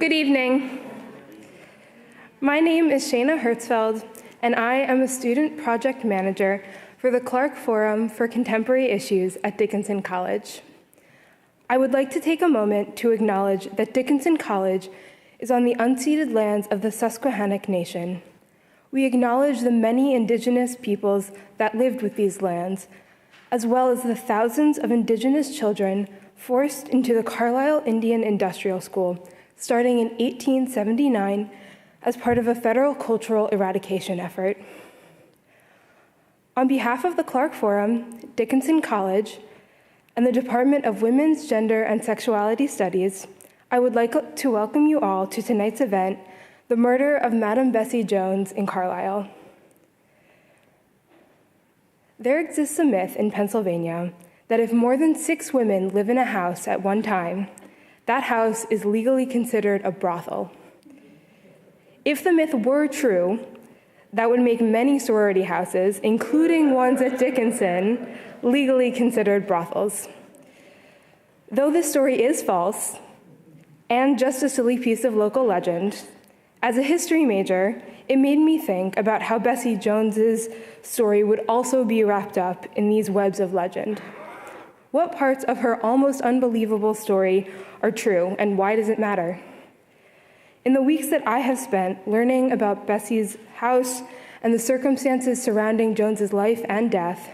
Good evening. My name is Shayna Hertzfeld, and I am a student project manager for the Clarke Forum for Contemporary Issues at Dickinson College. I would like to take a moment to acknowledge that Dickinson College is on the unceded lands of the Susquehannock Nation. We acknowledge the many Indigenous peoples that lived with these lands, as well as the thousands of Indigenous children forced into the Carlisle Indian Industrial School, starting in 1879 as part of a federal cultural eradication effort. On behalf of the Clarke Forum, Dickinson College, and the Department of Women's, Gender, and Sexuality Studies, I would like to welcome you all to tonight's event, The Murder of Madame Bessie Jones in Carlisle. There exists a myth in Pennsylvania that if more than 6 women live in a house at one time, that house is legally considered a brothel. If the myth were true, that would make many sorority houses, including ones at Dickinson, legally considered brothels. Though this story is false, and just a silly piece of local legend, as a history major, it made me think about how Bessie Jones's story would also be wrapped up in these webs of legend. What parts of her almost unbelievable story are true, and why does it matter? In the weeks that I have spent learning about Bessie's house and the circumstances surrounding Jones's life and death,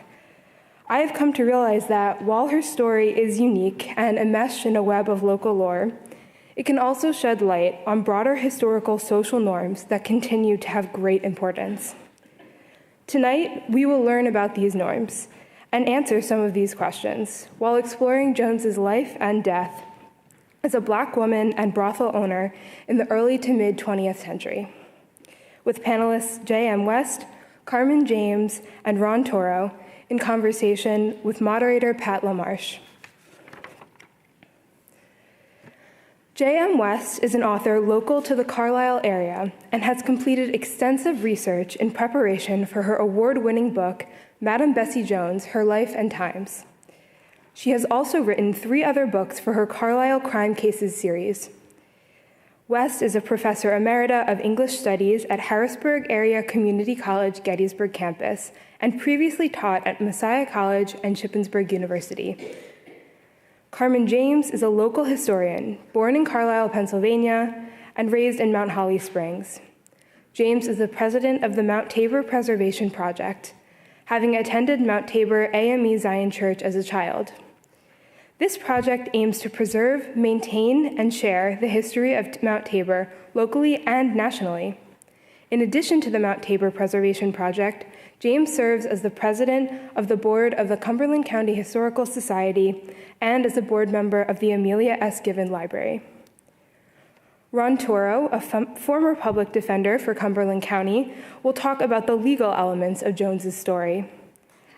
I have come to realize that while her story is unique and enmeshed in a web of local lore, it can also shed light on broader historical social norms that continue to have great importance. Tonight, we will learn about these norms and answer some of these questions while exploring Jones's life and death as a Black woman and brothel owner in the early to mid-20th century, with panelists J.M. West, Carmen James, and Ron Turo in conversation with moderator Pat LaMarche. J.M. West is an author local to the Carlisle area and has completed extensive research in preparation for her award-winning book, Madame Bessie Jones, Her Life and Times. She has also written 3 other books for her Carlisle Crime Cases series. West is a professor emerita of English Studies at Harrisburg Area Community College Gettysburg campus and previously taught at Messiah College and Shippensburg University. Carmen James is a local historian, born in Carlisle, Pennsylvania, and raised in Mount Holly Springs. James is the president of the Mount Tabor Preservation Project, having attended Mount Tabor AME Zion Church as a child. This project aims to preserve, maintain, and share the history of Mount Tabor locally and nationally. In addition to the Mount Tabor Preservation Project, James serves as the president of the board of the Cumberland County Historical Society and as a board member of the Amelia S. Given Library. Ron Turo, a former public defender for Cumberland County, will talk about the legal elements of Jones's story.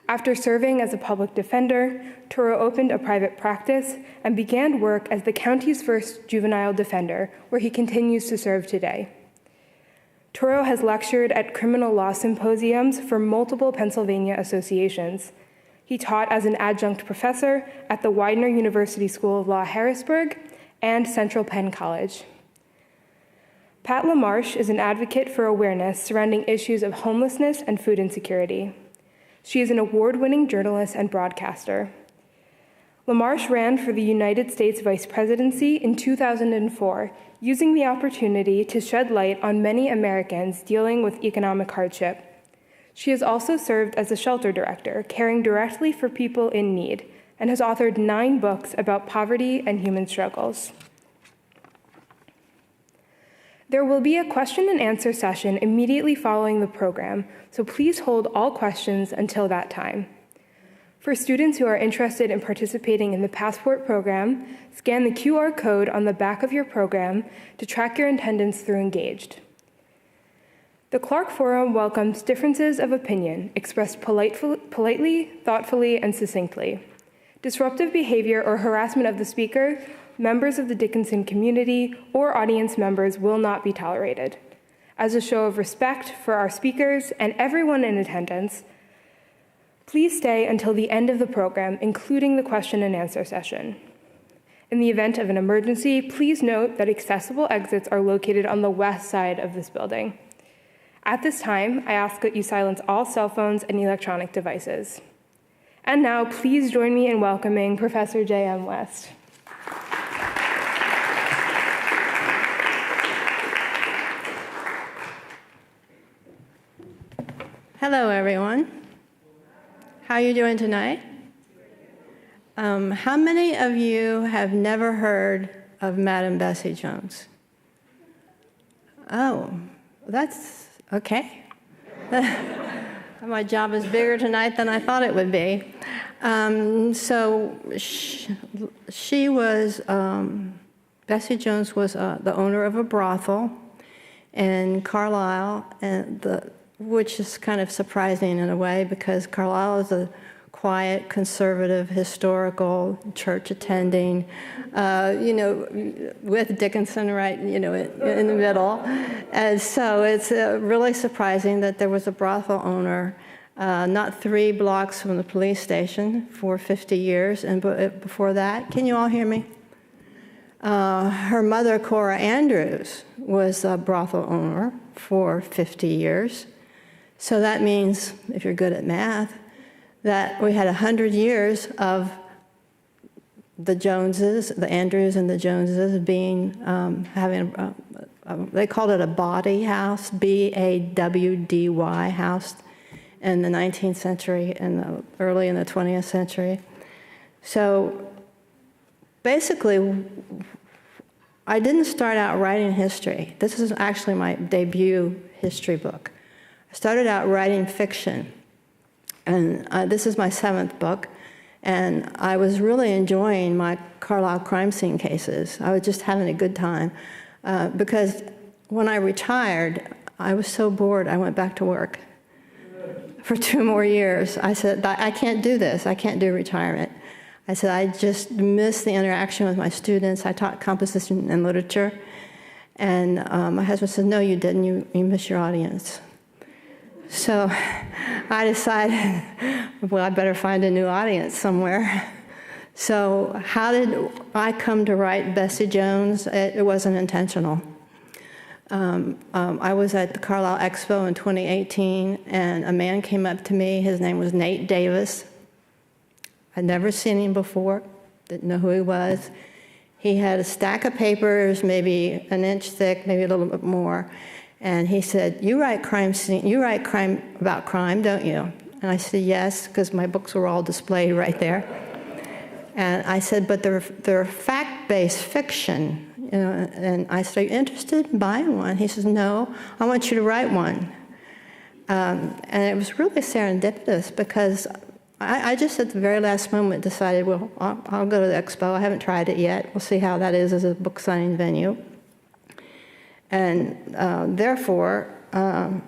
After serving as a public defender, Turo opened a private practice and began work as the county's first juvenile defender, where he continues to serve today. Turo has lectured at criminal law symposiums for multiple Pennsylvania associations. He taught as an adjunct professor at the Widener University School of Law, Harrisburg, and Central Penn College. Pat LaMarche is an advocate for awareness surrounding issues of homelessness and food insecurity. She is an award-winning journalist and broadcaster. LaMarche ran for the United States Vice Presidency in 2004, using the opportunity to shed light on many Americans dealing with economic hardship. She has also served as a shelter director, caring directly for people in need, and has authored 9 books about poverty and human struggles. There will be a question and answer session immediately following the program, so please hold all questions until that time. For students who are interested in participating in the Passport program, scan the QR code on the back of your program to track your attendance through Engaged. The Clarke Forum welcomes differences of opinion expressed politely, thoughtfully, and succinctly. Disruptive behavior or harassment of the speaker, members of the Dickinson community, or audience members will not be tolerated. As a show of respect for our speakers and everyone in attendance, please stay until the end of the program, including the question and answer session. In the event of an emergency, please note that accessible exits are located on the west side of this building. At this time, I ask that you silence all cell phones and electronic devices. And now, please join me in welcoming Professor J.M. West. Hello, everyone. How are you doing tonight? How many of you have never heard of Madam Bessie Jones? Oh, that's okay. My job is bigger tonight than I thought it would be. She was, Bessie Jones was the owner of a brothel in Carlisle, which is kind of surprising in a way because Carlisle is a quiet, conservative, historical, church-attending, with Dickinson right, in the middle. And so it's really surprising that there was a brothel owner not 3 blocks from the police station for 50 years. And before that, can you all hear me? Her mother, Cora Andrews, was a brothel owner for 50 years. So that means, if you're good at math, that we had 100 years of the Joneses, the Andrews and the Joneses being, they called it a bawdy house, B-A-W-D-Y house, in the 19th century and early in the 20th century. So basically, I didn't start out writing history. This is actually my debut history book. I started out writing fiction. And this is my 7th book, and I was really enjoying my Carlisle crime scene cases. I was just having a good time, because when I retired, I was so bored, I went back to work for 2 more years. I said, I can't do this. I can't do retirement. I said, I just miss the interaction with my students. I taught composition and literature, and my husband said, no, you didn't. You miss your audience. So I decided, well, I better find a new audience somewhere. So how did I come to write Bessie Jones? It wasn't intentional. I was at the Carlisle Expo in 2018, and a man came up to me. His name was Nate Davis. I'd never seen him before, didn't know who he was. He had a stack of papers, maybe an inch thick, maybe a little bit more. And he said, you write crime about crime, don't you? And I said, yes, because my books were all displayed right there. And I said, but they're fact-based fiction. And I said, are you interested in buying one? He says, no, I want you to write one. And it was really serendipitous because I just at the very last moment decided, well, I'll go to the expo. I haven't tried it yet. We'll see how that is as a book signing venue. And therefore, I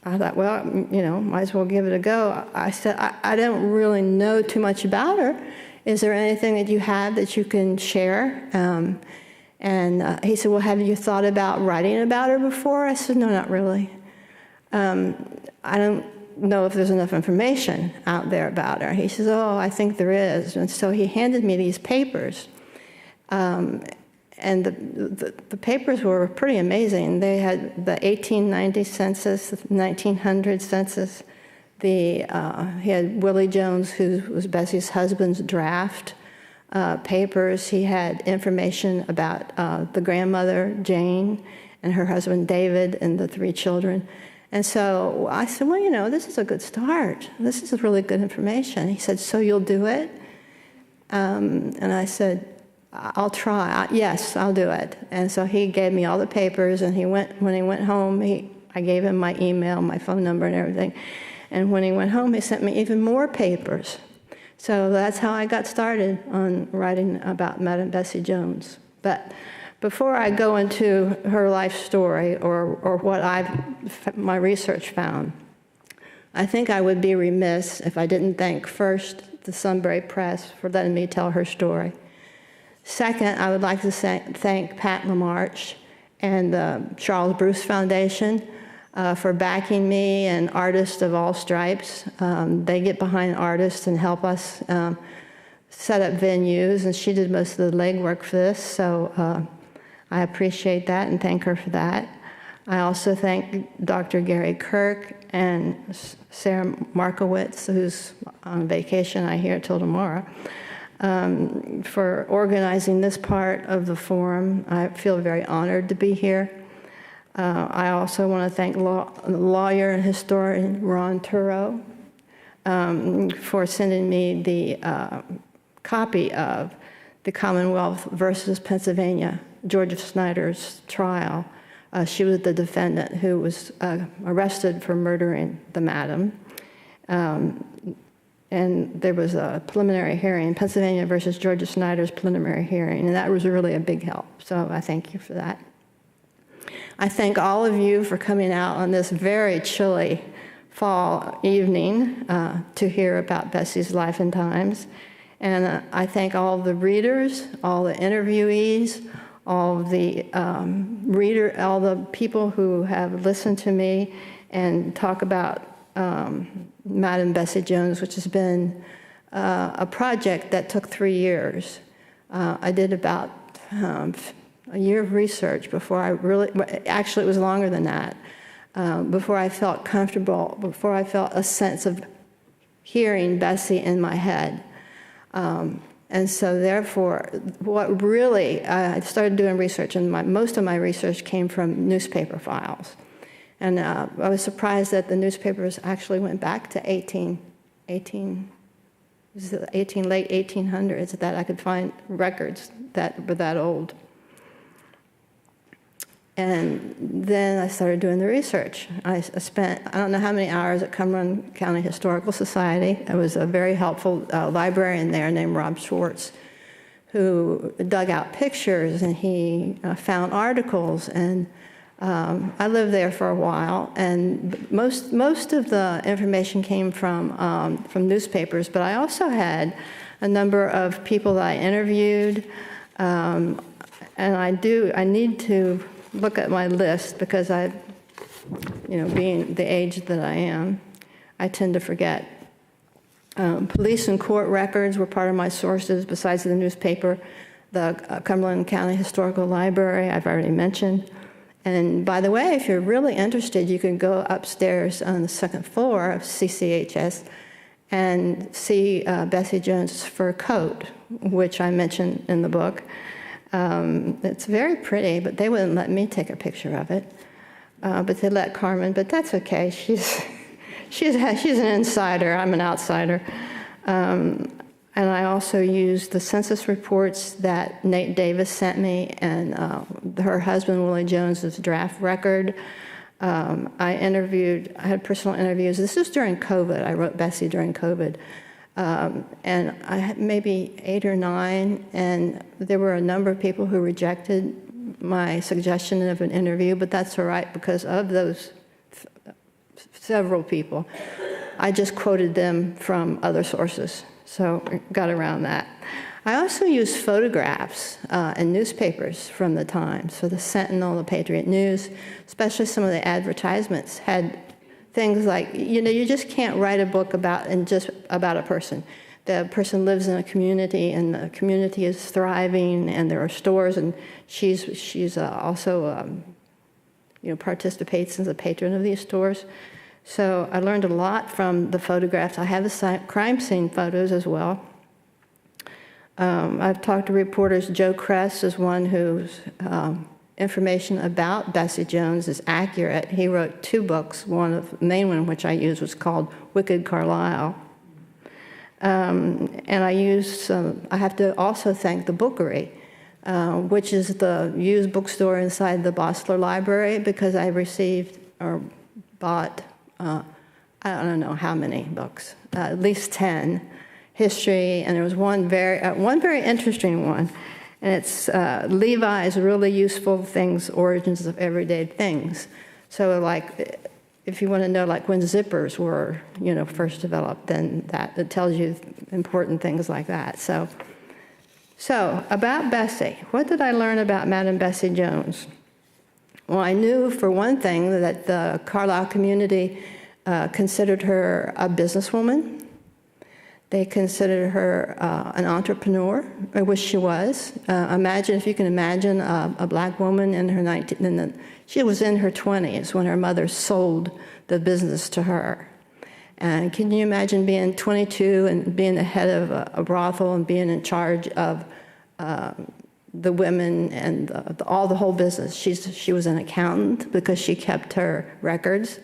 thought, well, might as well give it a go. I said, I don't really know too much about her. Is there anything that you have that you can share? And he said, well, have you thought about writing about her before? I said, no, not really. I don't know if there's enough information out there about her. He says, oh, I think there is. And so he handed me these papers. And the papers were pretty amazing. They had the 1890 census, the 1900 census. He had Willie Jones, who was Bessie's husband's draft papers. He had information about the grandmother, Jane, and her husband, David, and the 3 children. And so I said, well, this is a good start. This is really good information. He said, so you'll do it? And I said, I'll try. Yes, I'll do it. And so he gave me all the papers, and when he went home, I gave him my email, my phone number, and everything. And when he went home, he sent me even more papers. So that's how I got started on writing about Madam Bessie Jones. But before I go into her life story or what my research found, I think I would be remiss if I didn't thank first the Sunbury Press for letting me tell her story. Second, I would like to thank Pat LaMarche and the Charles Bruce Foundation for backing me and artists of all stripes. They get behind artists and help us set up venues, and she did most of the legwork for this, so I appreciate that and thank her for that. I also thank Dr. Gary Kirk and Sarah Markowitz, who's on vacation, I hear, till tomorrow, for organizing this part of the forum. I feel very honored to be here. I also want to thank lawyer and historian Ron Turo for sending me the copy of the Commonwealth versus Pennsylvania, Georgia Snyder's trial. She was the defendant who was arrested for murdering the madam. And there was a preliminary hearing, Pennsylvania versus Georgia Snyder's preliminary hearing, and that was really a big help. So I thank you for that. I thank all of you for coming out on this very chilly fall evening to hear about Bessie's life and times. And I thank all the readers, all the interviewees, all the all the people who have listened to me and talk about Madam Bessie Jones, which has been a project that took 3 years. I did about a year of research before I really, actually it was longer than that, before I felt comfortable, before I felt a sense of hearing Bessie in my head. And so therefore, what really, I started doing research, and most of my research came from newspaper files. And I was surprised that the newspapers actually went back to late 1800s, that I could find records that were that old. And then I started doing the research. I spent, I don't know how many hours at Cumberland County Historical Society. There was a very helpful librarian there named Rob Schwartz, who dug out pictures, and he found articles. And I lived there for a while, and most of the information came from newspapers, but I also had a number of people that I interviewed, and I need to look at my list, because being the age that I am, I tend to forget. Police and court records were part of my sources besides the newspaper. The Cumberland County Historical Library, I've already mentioned. And by the way, if you're really interested, you can go upstairs on the second floor of CCHS and see Bessie Jones' fur coat, which I mentioned in the book. It's very pretty, but they wouldn't let me take a picture of it. But they let Carmen, but that's okay. She's an insider. I'm an outsider. And I also used the census reports that Nate Davis sent me, and her husband, Willie Jones's draft record. I had personal interviews. This was during COVID. I wrote Bessie during COVID. And I had maybe 8 or 9, and there were a number of people who rejected my suggestion of an interview, but that's all right, because of those several people, I just quoted them from other sources, so I got around that. I also used photographs in newspapers from the time, so the Sentinel, the Patriot News, especially some of the advertisements had things like, you just can't write a book about a person. The person lives in a community, and the community is thriving, and there are stores, and she's also participates as a patron of these stores. So I learned a lot from the photographs. I have the crime scene photos as well. I've talked to reporters. Joe Kress is one whose information about Bessie Jones is accurate. He wrote 2 books. The main one, which I used, was called Wicked Carlisle. And I have to also thank the Bookery, which is the used bookstore inside the Bosler Library, because I received or bought, I don't know how many books, at least 10, history, and there was one very interesting one. And it's Levi's Really Useful Things, Origins of Everyday Things. So like, if you want to know like when zippers were, first developed, then it tells you important things like that. So about Bessie, what did I learn about Madam Bessie Jones? Well, I knew, for one thing, that the Carlisle community considered her a businesswoman, They considered her an entrepreneur, which she was. Imagine, if you can imagine, a black woman in her she was in her 20s when her mother sold the business to her. And can you imagine being 22 and being the head of a brothel and being in charge of the women and the whole business? She was an accountant because she kept her records,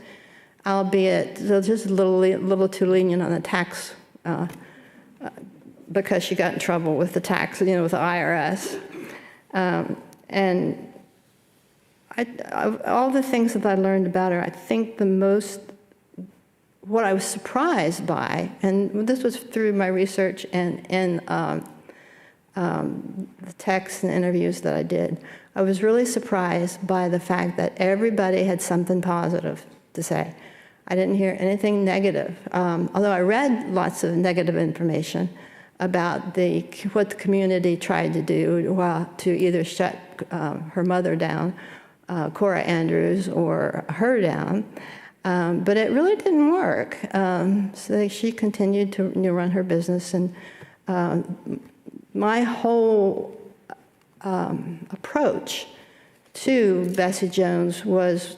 albeit just a little too lenient on the tax because she got in trouble with the tax, with the IRS. And all the things that I learned about her, I think what I was surprised by, and this was through my research and in the texts and interviews that I did, I was really surprised by the fact that everybody had something positive to say. I didn't hear anything negative, although I read lots of negative information about what the community tried to do to either shut her mother down, Cora Andrews, or her down. But it really didn't work. So she continued to run her business, and my whole approach to Bessie Jones was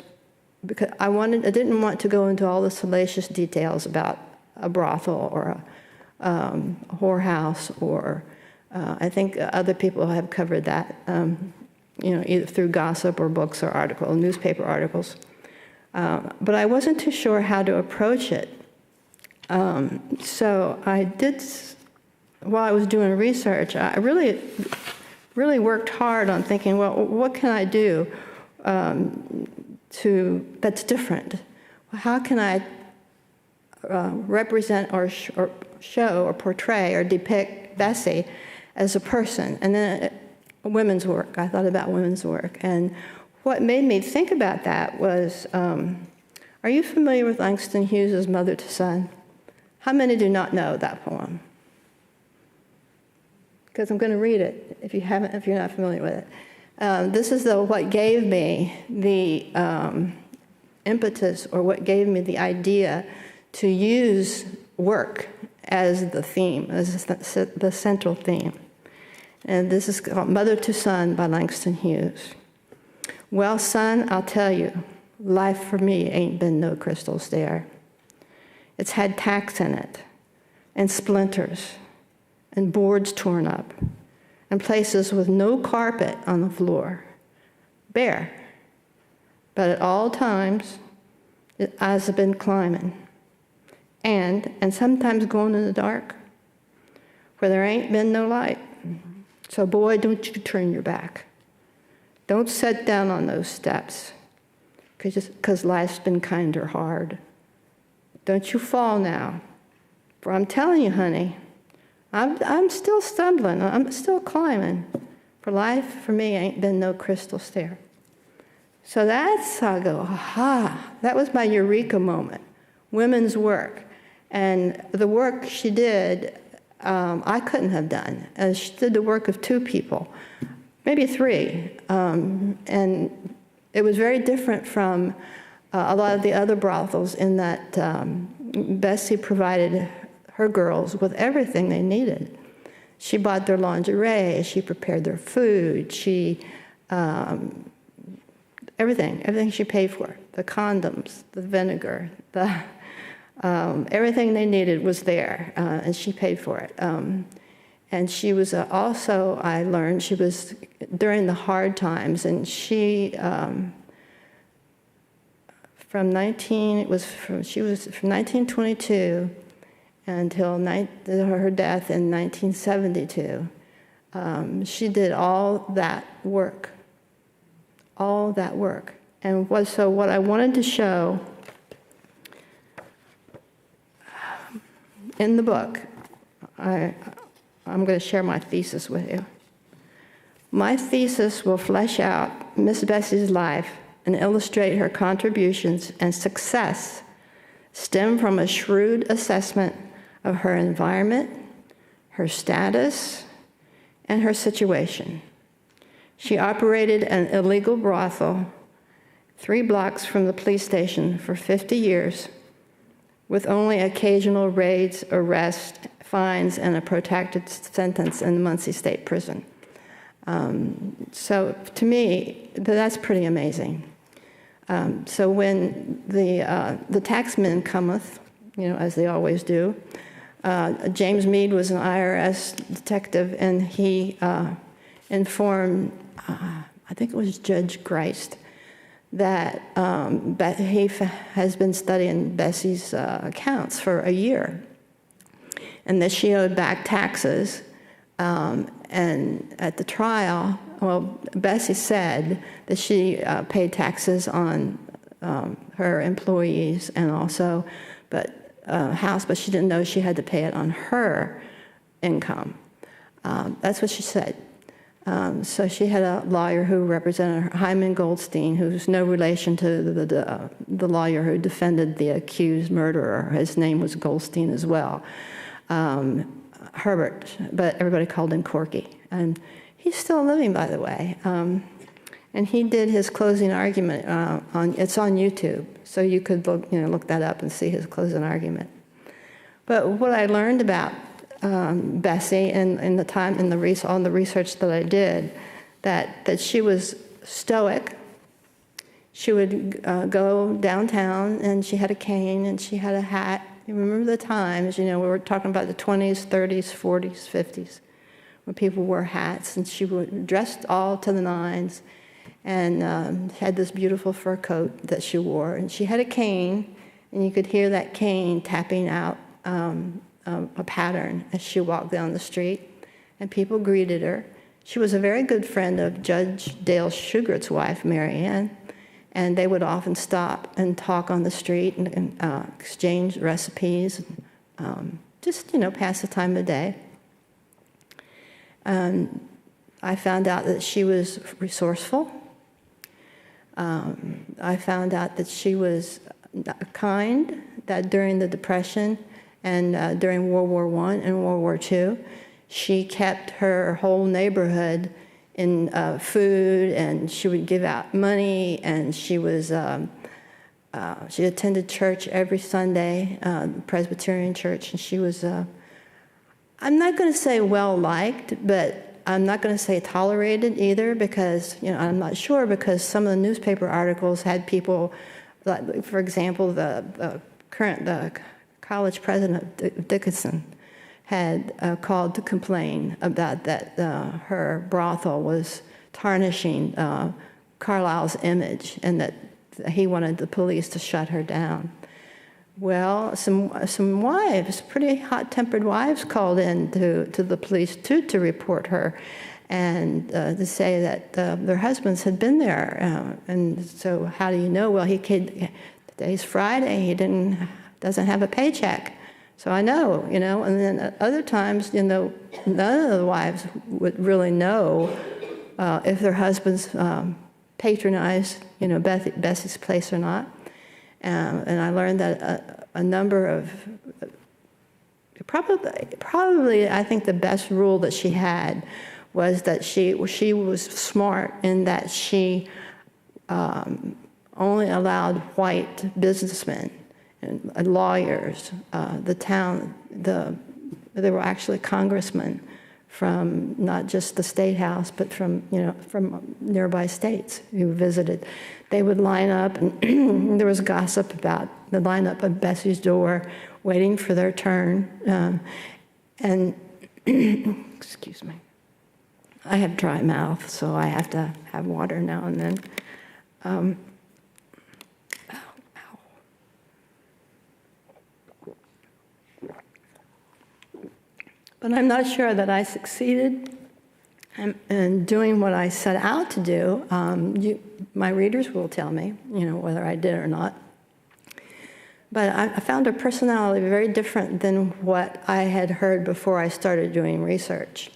because I didn't want to go into all the salacious details about a brothel or a whorehouse, or I think other people have covered that, either through gossip or books or newspaper articles. But I wasn't too sure how to approach it. So I did, while I was doing research, I really worked hard on thinking, well, what can I do that's different? How can I represent or show or portray or depict Bessie as a person? And then women's work. I thought about women's work. And what made me think about that was, are you familiar with Langston Hughes' Mother to Son? How many do not know that poem? Because I'm going to read it if you're not familiar with it. This is what gave me the impetus, or what gave me the idea to use work as the theme, as the central theme. And this is called Mother to Son by Langston Hughes. Well, son, I'll tell you, life for me ain't been no crystal stair. It's had tacks in it, and splinters, and boards torn up, and places with no carpet on the floor, bare. But at all times, eyes have been climbing, and sometimes going in the dark, where there ain't been no light. So boy, don't you turn your back. Don't sit down on those steps, because life's been kinder hard. Don't you fall now, for I'm telling you, honey, I'm still stumbling, I'm still climbing, for life for me ain't been no crystal stair. So I go, aha, that was my eureka moment, women's work. And the work she did, I couldn't have done. She did the work of two people, maybe three. And it was very different from a lot of the other brothels in that Bessie provided her girls with everything they needed. She bought their lingerie, she prepared their food, everything she paid for, the condoms, the vinegar, everything they needed was there, and she paid for it. And she was also, I learned, she was during the hard times, and she, from 1922 until her death in 1972, she did all that work. And what I wanted to show in the book, I'm going to share my thesis with you. My thesis will flesh out Miss Bessie's life and illustrate her contributions and success stem from a shrewd assessment of her environment, her status, and her situation. She operated an illegal brothel 3 blocks from the police station for 50 years, with only occasional raids, arrests, fines and a protracted sentence in the Muncie State Prison. So to me, that's pretty amazing. So when the taxman cometh, as they always do, James Meade was an IRS detective, and he informed, I think it was Judge Greist, that he has been studying Bessie's accounts for a year, and that she owed back taxes. And at the trial, well, Bessie said that she paid taxes on her employees and also, house, but she didn't know she had to pay it on her income. That's what she said. So she had a lawyer who represented her, Hyman Goldstein, who's no relation to the lawyer who defended the accused murderer. His name was Goldstein as well. Herbert, but everybody called him Corky. And he's still living, by the way. And he did his closing argument it's on YouTube, so you could look that up and see his closing argument. But what I learned about Bessie and on the research that I did, that she was stoic. She would go downtown, and she had a cane, and she had a hat. You remember the times, we were talking about the 20s, 30s, 40s, 50s, when people wore hats, and she was dressed all to the nines, and had this beautiful fur coat that she wore, and she had a cane, and you could hear that cane tapping out a pattern as she walked down the street, and people greeted her. She was a very good friend of Judge Dale Sugart's wife, Mary Ann, and they would often stop and talk on the street and exchange recipes, just, pass the time of day. I found out that she was resourceful. I found out that she was kind, that during the Depression and during World War I and World War II, she kept her whole neighborhood in food, and she would give out money, and she attended church every Sunday, Presbyterian church, and she was, I'm not going to say well-liked, but I'm not going to say tolerated either, because, I'm not sure, because some of the newspaper articles had people, like, for example, the college president of Dickinson had called to complain about that her brothel was tarnishing Carlisle's image, and that he wanted the police to shut her down. Well, some wives, pretty hot-tempered wives, called in to the police to report her, and to say that their husbands had been there. And so, how do you know? Well, today's Friday. He doesn't have a paycheck. So I know, and then at other times, none of the wives would really know if their husbands patronized, Bessie's place or not. And I learned that a number of, probably I think the best rule that she had was that she was smart in that she only allowed white businessmen and lawyers, there were actually congressmen from not just the State House, but from nearby states who visited. They would line up, and there was gossip about the lineup at Bessie's door, waiting for their turn. And excuse me, I have dry mouth, so I have to have water now and then. But I'm not sure that I succeeded in doing what I set out to do. My readers will tell me, whether I did or not. But I found her personality very different than what I had heard before I started doing research.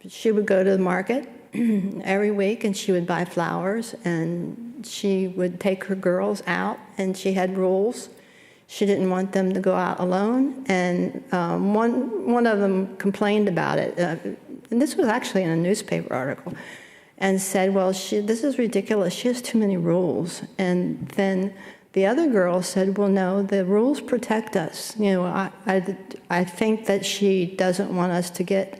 She would go to the market every week, and she would buy flowers, and she would take her girls out, and she had rules. She didn't want them to go out alone, and one of them complained about it, and this was actually in a newspaper article, and said, well, this is ridiculous. She has too many rules. And then the other girl said, well, no, the rules protect us. You know, I think that she doesn't want us to get,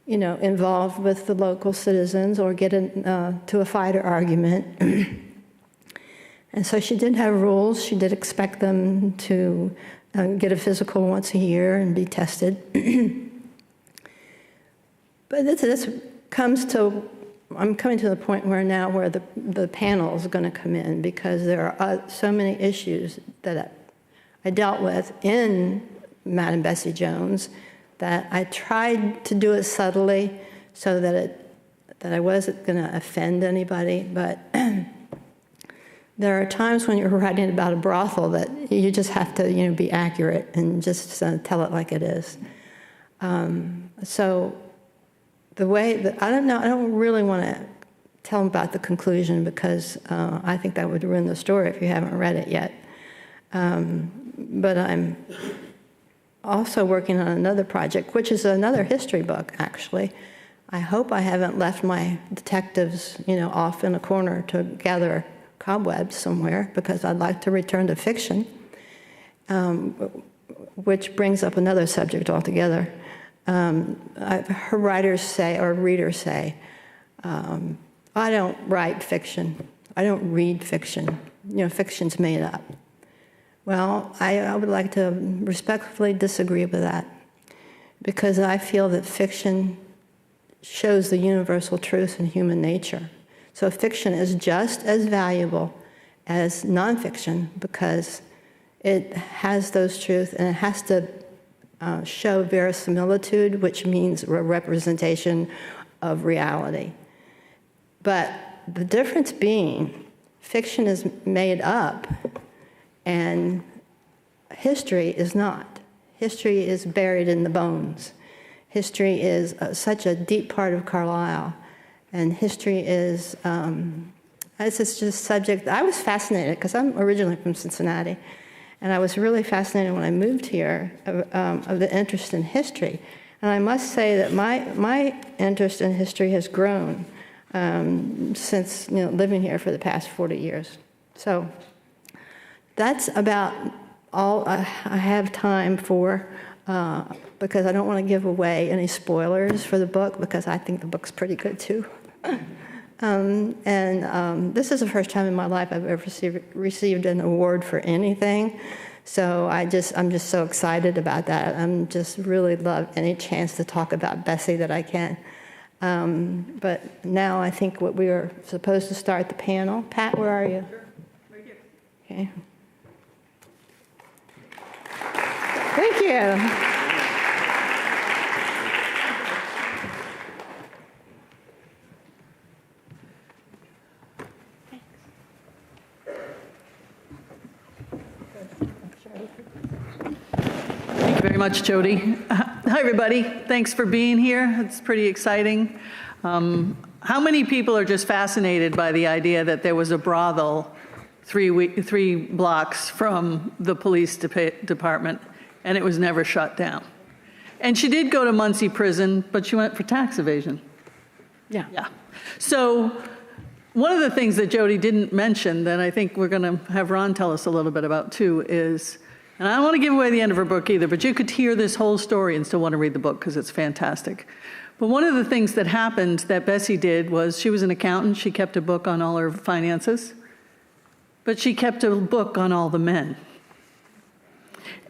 you know, involved with the local citizens or get to a fight or argument. And so she did have rules. She did expect them to get a physical once a year and be tested. But this comes to, I'm coming to the point where the panel is going to come in, because there are so many issues that I dealt with in Madam Bessie Jones that I tried to do it subtly so that I wasn't going to offend anybody. But there are times when you're writing about a brothel that you just have to, you know, be accurate and just tell it like it is. So the way that, I don't really want to tell them about the conclusion, because I think that would ruin the story if you haven't read it yet. But I'm also working on another project, which is another history book, actually. I hope I haven't left my detectives, you know, off in a corner to gather cobwebs somewhere, because I'd like to return to fiction, which brings up another subject altogether. I've heard writers say, or readers say, I don't write fiction. I don't read fiction. You know, fiction's made up. Well, I would like to respectfully disagree with that, because I feel that fiction shows the universal truth in human nature. So fiction is just as valuable as nonfiction, because it has those truths, and it has to show verisimilitude, which means a representation of reality. But the difference being, fiction is made up and history is not. History is buried in the bones. History is such a deep part of Carlisle, and history is, it's just a subject. I was fascinated, because I'm originally from Cincinnati, and I was really fascinated when I moved here of the interest in history. And I must say that my interest in history has grown since, you know, living here for the past 40 years. So that's about all I have time for, because I don't want to give away any spoilers for the book, because I think the book's pretty good too. This is the first time in my life I've ever received an award for anything. So I'm just so excited about that. I'm just really love any chance to talk about Bessie that I can. But now I think we are supposed to start the panel. Pat, where are you? Sure, right here. Okay. Thank you. Thank you very much, Jody. Hi, everybody. Thanks for being here. It's pretty exciting. How many people are just fascinated by the idea that there was a brothel three blocks from the police department, and it was never shut down? And she did go to Muncie prison, but she went for tax evasion. Yeah. Yeah. So one of the things that Jody didn't mention that I think we're going to have Ron tell us a little bit about too is, and I don't want to give away the end of her book either, but you could hear this whole story and still want to read the book because it's fantastic. But one of the things that happened that Bessie did was she was an accountant. She kept a book on all her finances, but she kept a book on all the men.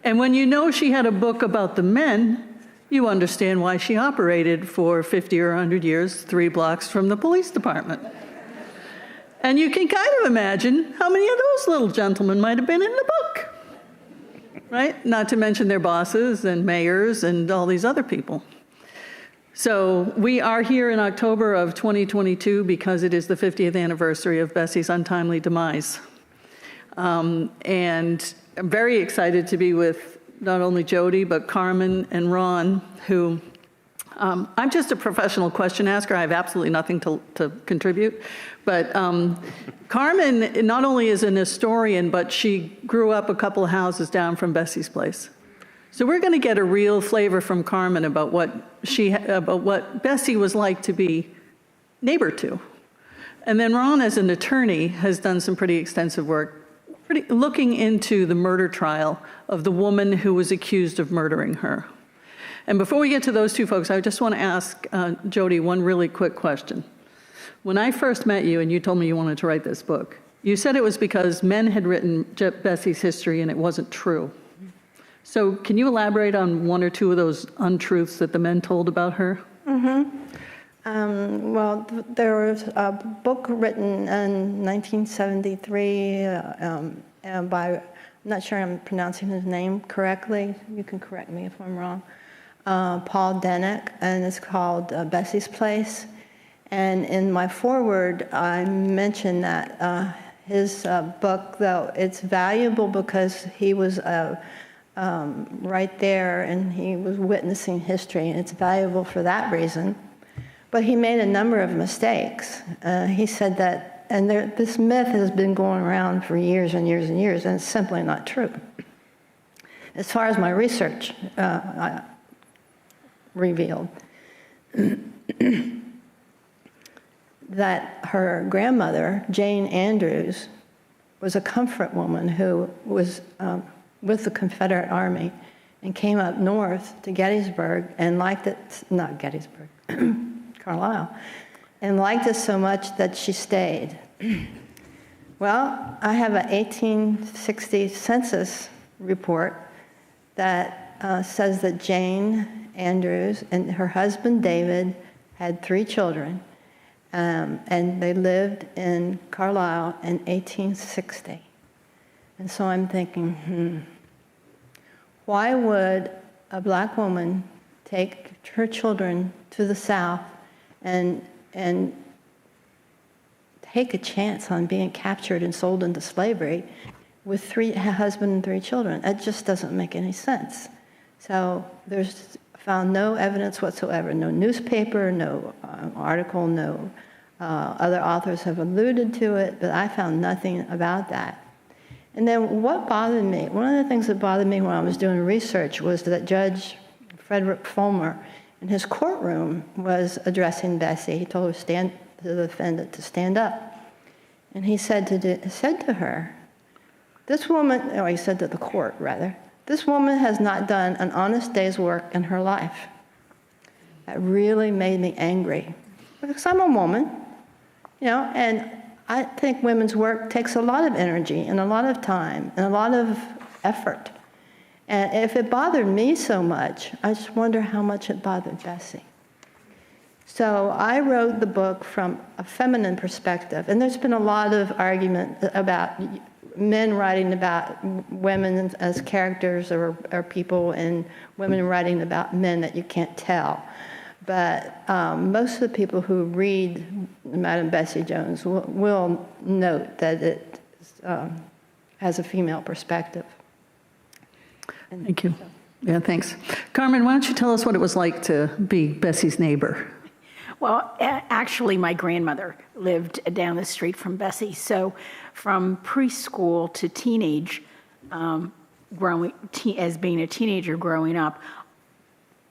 And when you know she had a book about the men, you understand why she operated for 50 or 100 years 3 blocks from the police department. And you can kind of imagine how many of those little gentlemen might have been in the book, right? Not to mention their bosses and mayors and all these other people. So we are here in October of 2022 because it is the 50th anniversary of Bessie's untimely demise. And I'm very excited to be with not only Jody, but Carmen and Ron, who I'm just a professional question asker. I have absolutely nothing to contribute. But Carmen not only is an historian, but she grew up a couple of houses down from Bessie's place. So we're going to get a real flavor from Carmen about what Bessie was like to be neighbor to. And then Ron, as an attorney, has done some pretty extensive work looking into the murder trial of the woman who was accused of murdering her. And before we get to those two folks, I just want to ask Jody one really quick question. When I first met you and you told me you wanted to write this book, you said it was because men had written Bessie's history and it wasn't true. So can you elaborate on one or two of those untruths that the men told about her? Well, there was a book written in 1973 by, I'm not sure I'm pronouncing his name correctly. You can correct me if I'm wrong. Paul Denick, and it's called Bessie's Place. And in my foreword, I mentioned that his book, though, it's valuable because he was right there and he was witnessing history, and it's valuable for that reason. But he made a number of mistakes. He said that, and this myth has been going around for years and years and years, and it's simply not true. As far as my research revealed, that her grandmother, Jane Andrews, was a comfort woman who was with the Confederate Army and came up north to Gettysburg and liked it, not Gettysburg, Carlisle, and liked it so much that she stayed. Well, I have an 1860 census report that says that Jane Andrews and her husband David had 3 children, and they lived in Carlisle in 1860. And so I'm thinking, why would a black woman take her children to the South and take a chance on being captured and sold into slavery with a husband and 3 children? That just doesn't make any sense. So there's found no evidence whatsoever, no newspaper, no article, no other authors have alluded to it, but I found nothing about that. And then what bothered me, one of the things that bothered me when I was doing research was that Judge Frederick Fulmer in his courtroom was addressing Bessie. He told the defendant to stand up. And he said to her, this woman, or he said to the court rather, this woman has not done an honest day's work in her life. That really made me angry. Because I'm a woman, and I think women's work takes a lot of energy and a lot of time and a lot of effort. And if it bothered me so much, I just wonder how much it bothered Bessie. So I wrote the book from a feminine perspective, and there's been a lot of argument about men writing about women as characters or people, and women writing about men that you can't tell. But most of the people who read Madame Bessie Jones will note that it has a female perspective. Thank you. Yeah, thanks. Carmen, why don't you tell us what it was like to be Bessie's neighbor? Well, actually, my grandmother lived down the street from Bessie. So from preschool to teenage, as being a teenager growing up,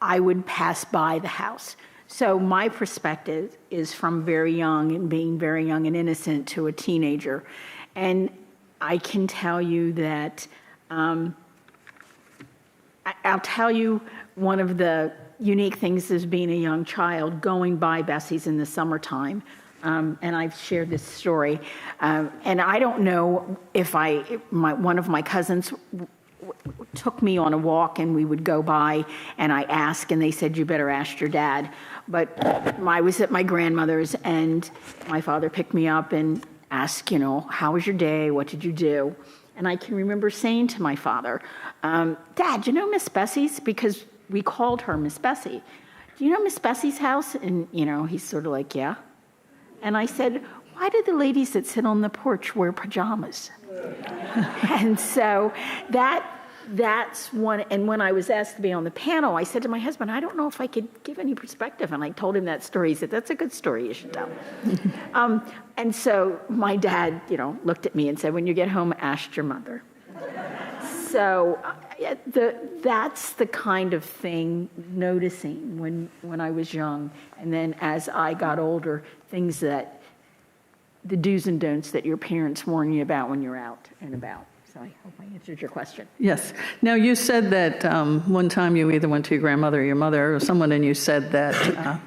I would pass by the house. So my perspective is from very young and being very young and innocent to a teenager. And I can tell you that, I'll tell you one of the unique things as being a young child, going by Bessie's in the summertime. And I've shared this story. And I don't know if one of my cousins took me on a walk and we would go by and I asked and they said, you better ask your dad. But I was at my grandmother's and my father picked me up and asked, how was your day? What did you do? And I can remember saying to my father, Dad, you know Miss Bessie's? Because we called her Miss Bessie. Do you know Miss Bessie's house? And, he's sort of like, yeah. And I said, why do the ladies that sit on the porch wear pajamas? And so that's one. And when I was asked to be on the panel, I said to my husband, I don't know if I could give any perspective. And I told him that story. He said, that's a good story, you should tell. And so my dad, looked at me and said, when you get home, ask your mother. So that's the kind of thing, noticing when I was young. And then as I got older, things that the do's and don'ts that your parents warn you about when you're out and about. So I hope I answered your question. Yes. Now, you said that one time you either went to your grandmother or your mother or someone, and you said that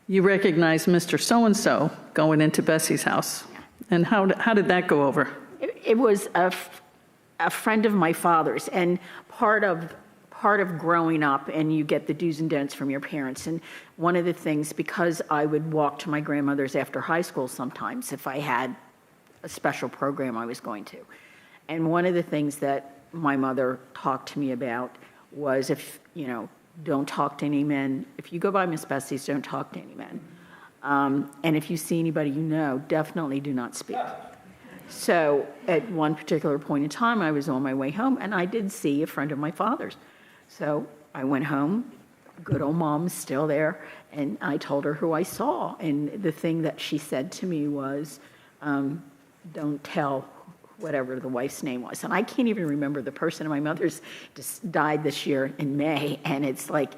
you recognized Mr. So-and-so going into Bessie's house. And how did that go over? It was a friend of my father's, and part of growing up, and you get the do's and don'ts from your parents. And one of the things, because I would walk to my grandmother's after high school sometimes if I had a special program I was going to. And one of the things that my mother talked to me about was, don't talk to any men. If you go by Miss Bessie's, don't talk to any men. And if you see anybody definitely do not speak. So at one particular point in time, I was on my way home, and I did see a friend of my father's. So I went home, good old mom's still there, and I told her who I saw. And the thing that she said to me was, don't tell whatever the wife's name was. And I can't even remember the person. My mother's just died this year in May, and it's like,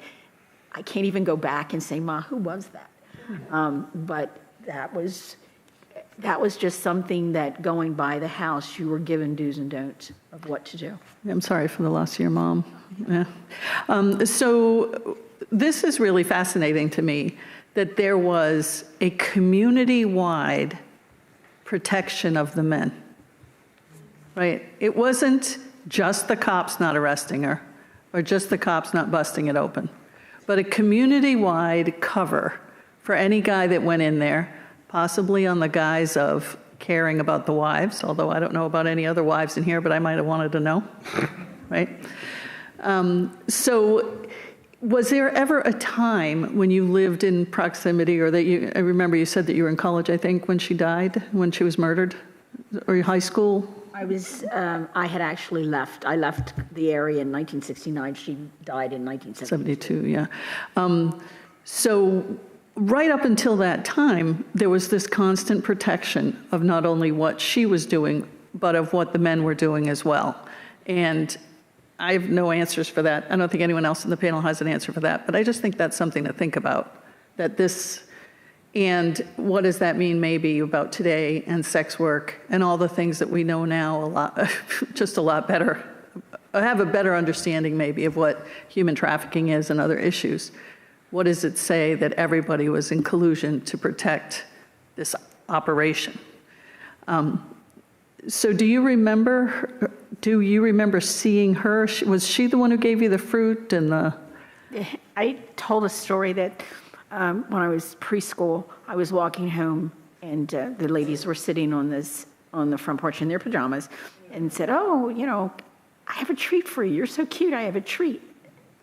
I can't even go back and say, Ma, who was that? But that was just something that going by the house, you were given do's and don'ts of what to do. I'm sorry for the loss of your mom. Yeah. So this is really fascinating to me, that there was a community-wide protection of the men, right? It wasn't just the cops not arresting her or just the cops not busting it open, but a community-wide cover for any guy that went in there, possibly on the guise of caring about the wives, although I don't know about any other wives in here, but I might have wanted to know, right? So was there ever a time when you lived in proximity, or that I remember you said that you were in college, I think, when she died, when she was murdered, or high school? I had actually left. I left the area in 1969. She died in 1972. 72, yeah. So right up until that time, there was this constant protection of not only what she was doing, but of what the men were doing as well. And I have no answers for that. I don't think anyone else in the panel has an answer for that, but I just think that's something to think about, that this, and what does that mean maybe about today and sex work and all the things that we know now a lot, just a lot better, have a better understanding maybe of what human trafficking is and other issues. What does it say that everybody was in collusion to protect this operation? So do you remember seeing her? Was she the one who gave you the fruit and the? I told a story that when I was preschool, I was walking home, and the ladies were sitting on the front porch in their pajamas, and said, "Oh, I have a treat for you. You're so cute. I have a treat."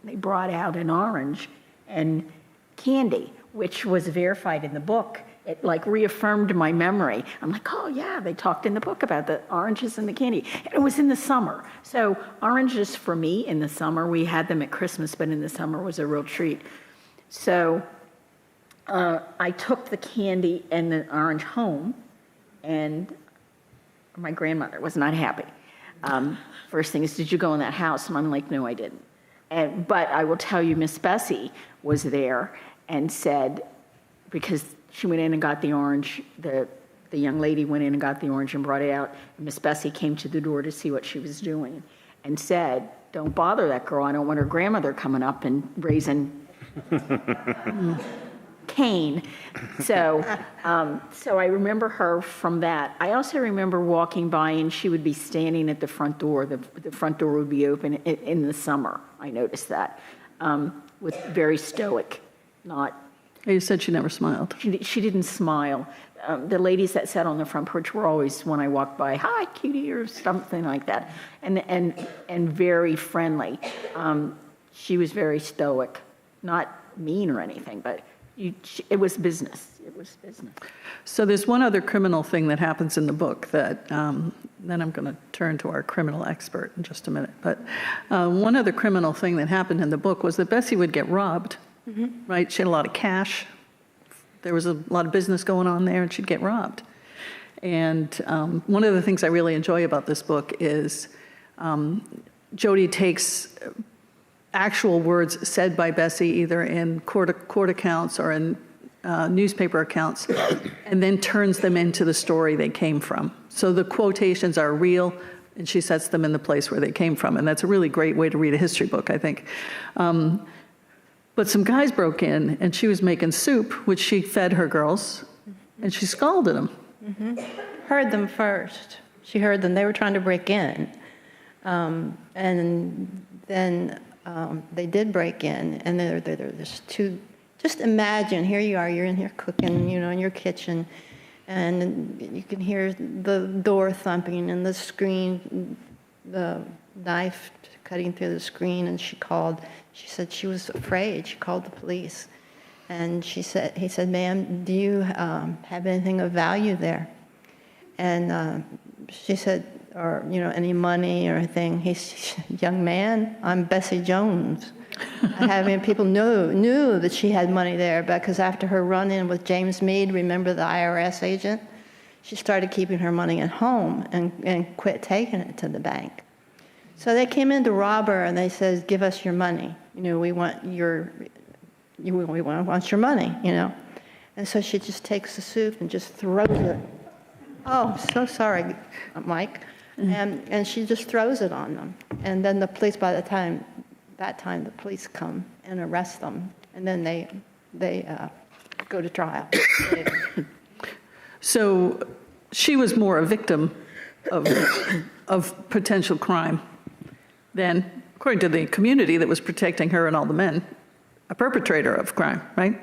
And they brought out an orange and candy, which was verified in the book. It reaffirmed my memory. I'm like, oh yeah, they talked in the book about the oranges and the candy. And it was in the summer. So oranges for me in the summer, we had them at Christmas, but in the summer was a real treat. So I took the candy and the orange home, and my grandmother was not happy. First thing is, did you go in that house? And I'm like, no, I didn't. But I will tell you, Miss Bessie was there and said, because she went in and got the orange, the young lady went in and got the orange and brought it out. Miss Bessie came to the door to see what she was doing and said, don't bother that girl. I don't want her grandmother coming up and raising Cain. So I remember her from that. I also remember walking by, and she would be standing at the front door. The front door would be open in the summer. I noticed that, with very stoic, not. You said she never smiled. She didn't smile. The ladies that sat on the front porch were always, when I walked by, hi, cutie, or something like that, and very friendly. She was very stoic, not mean or anything, but it was business. It was business. So there's one other criminal thing that happens in the book that, then I'm going to turn to our criminal expert in just a minute. But one other criminal thing that happened in the book was that Bessie would get robbed, right? She had a lot of cash. There was a lot of business going on there, and she'd get robbed. And one of the things I really enjoy about this book is Jodi takes actual words said by Bessie, either in court accounts or in newspaper accounts and then turns them into the story they came from. So the quotations are real, and she sets them in the place where they came from. And that's a really great way to read a history book, I think. But some guys broke in, and she was making soup, which she fed her girls, and she scalded them. Heard them first. She heard them. They were trying to break in. And then they did break in, and there's two. Just imagine, here you are, you're in here cooking, in your kitchen, and you can hear the door thumping and the screen, the knife cutting through the screen, and she said she was afraid. She called the police, and he said, ma'am, do you have anything of value there? And she said, or, any money or anything. He's, young man, I'm Bessie Jones. People knew that she had money there, because after her run-in with James Meade, remember the IRS agent, she started keeping her money at home and quit taking it to the bank. So they came in to rob her, and they said, give us your money. We want your money, And so she just takes the soup and just throws it. Oh, so sorry, Mike. And she just throws it on them. And then the police, by that time the police come and arrest them. And then they go to trial. So she was more a victim of potential crime than, according to the community that was protecting her and all the men, a perpetrator of crime, right?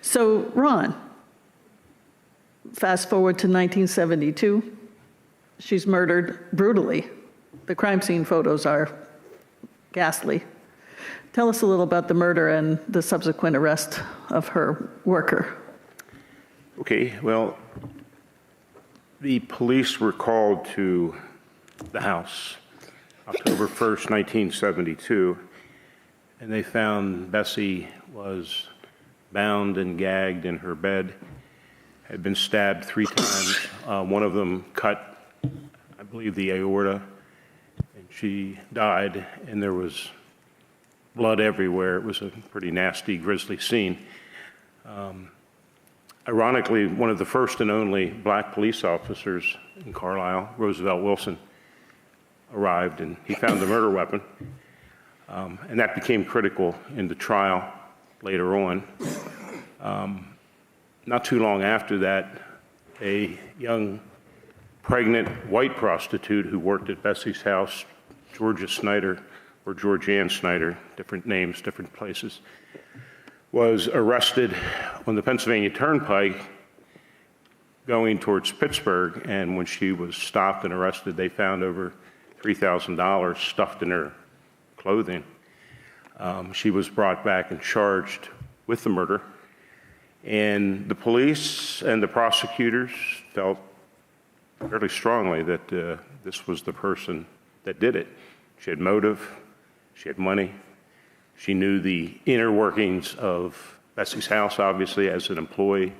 So, Ron, fast forward to 1972, she's murdered brutally. The crime scene photos are ghastly. Tell us a little about the murder and the subsequent arrest of her worker. Okay, well, the police were called to the house October 1st, 1972, and they found Bessie was bound and gagged in her bed, had been stabbed 3 times. One of them cut, I believe, the aorta, and she died, and there was blood everywhere. It was a pretty nasty, grisly scene. Ironically, one of the first and only black police officers in Carlisle, Roosevelt Wilson, arrived, and he found the murder weapon. And that became critical in the trial later on. Not too long after that, a young pregnant white prostitute who worked at Bessie's house, Georgia Snyder, or Georgianne Snyder, different names, different places, was arrested on the Pennsylvania Turnpike going towards Pittsburgh, and when she was stopped and arrested, they found over $3,000 stuffed in her clothing. She was brought back and charged with the murder, and the police and the prosecutors felt fairly strongly that this was the person that did it. She had motive, she had money, she knew the inner workings of Bessie's house, obviously, as an employee,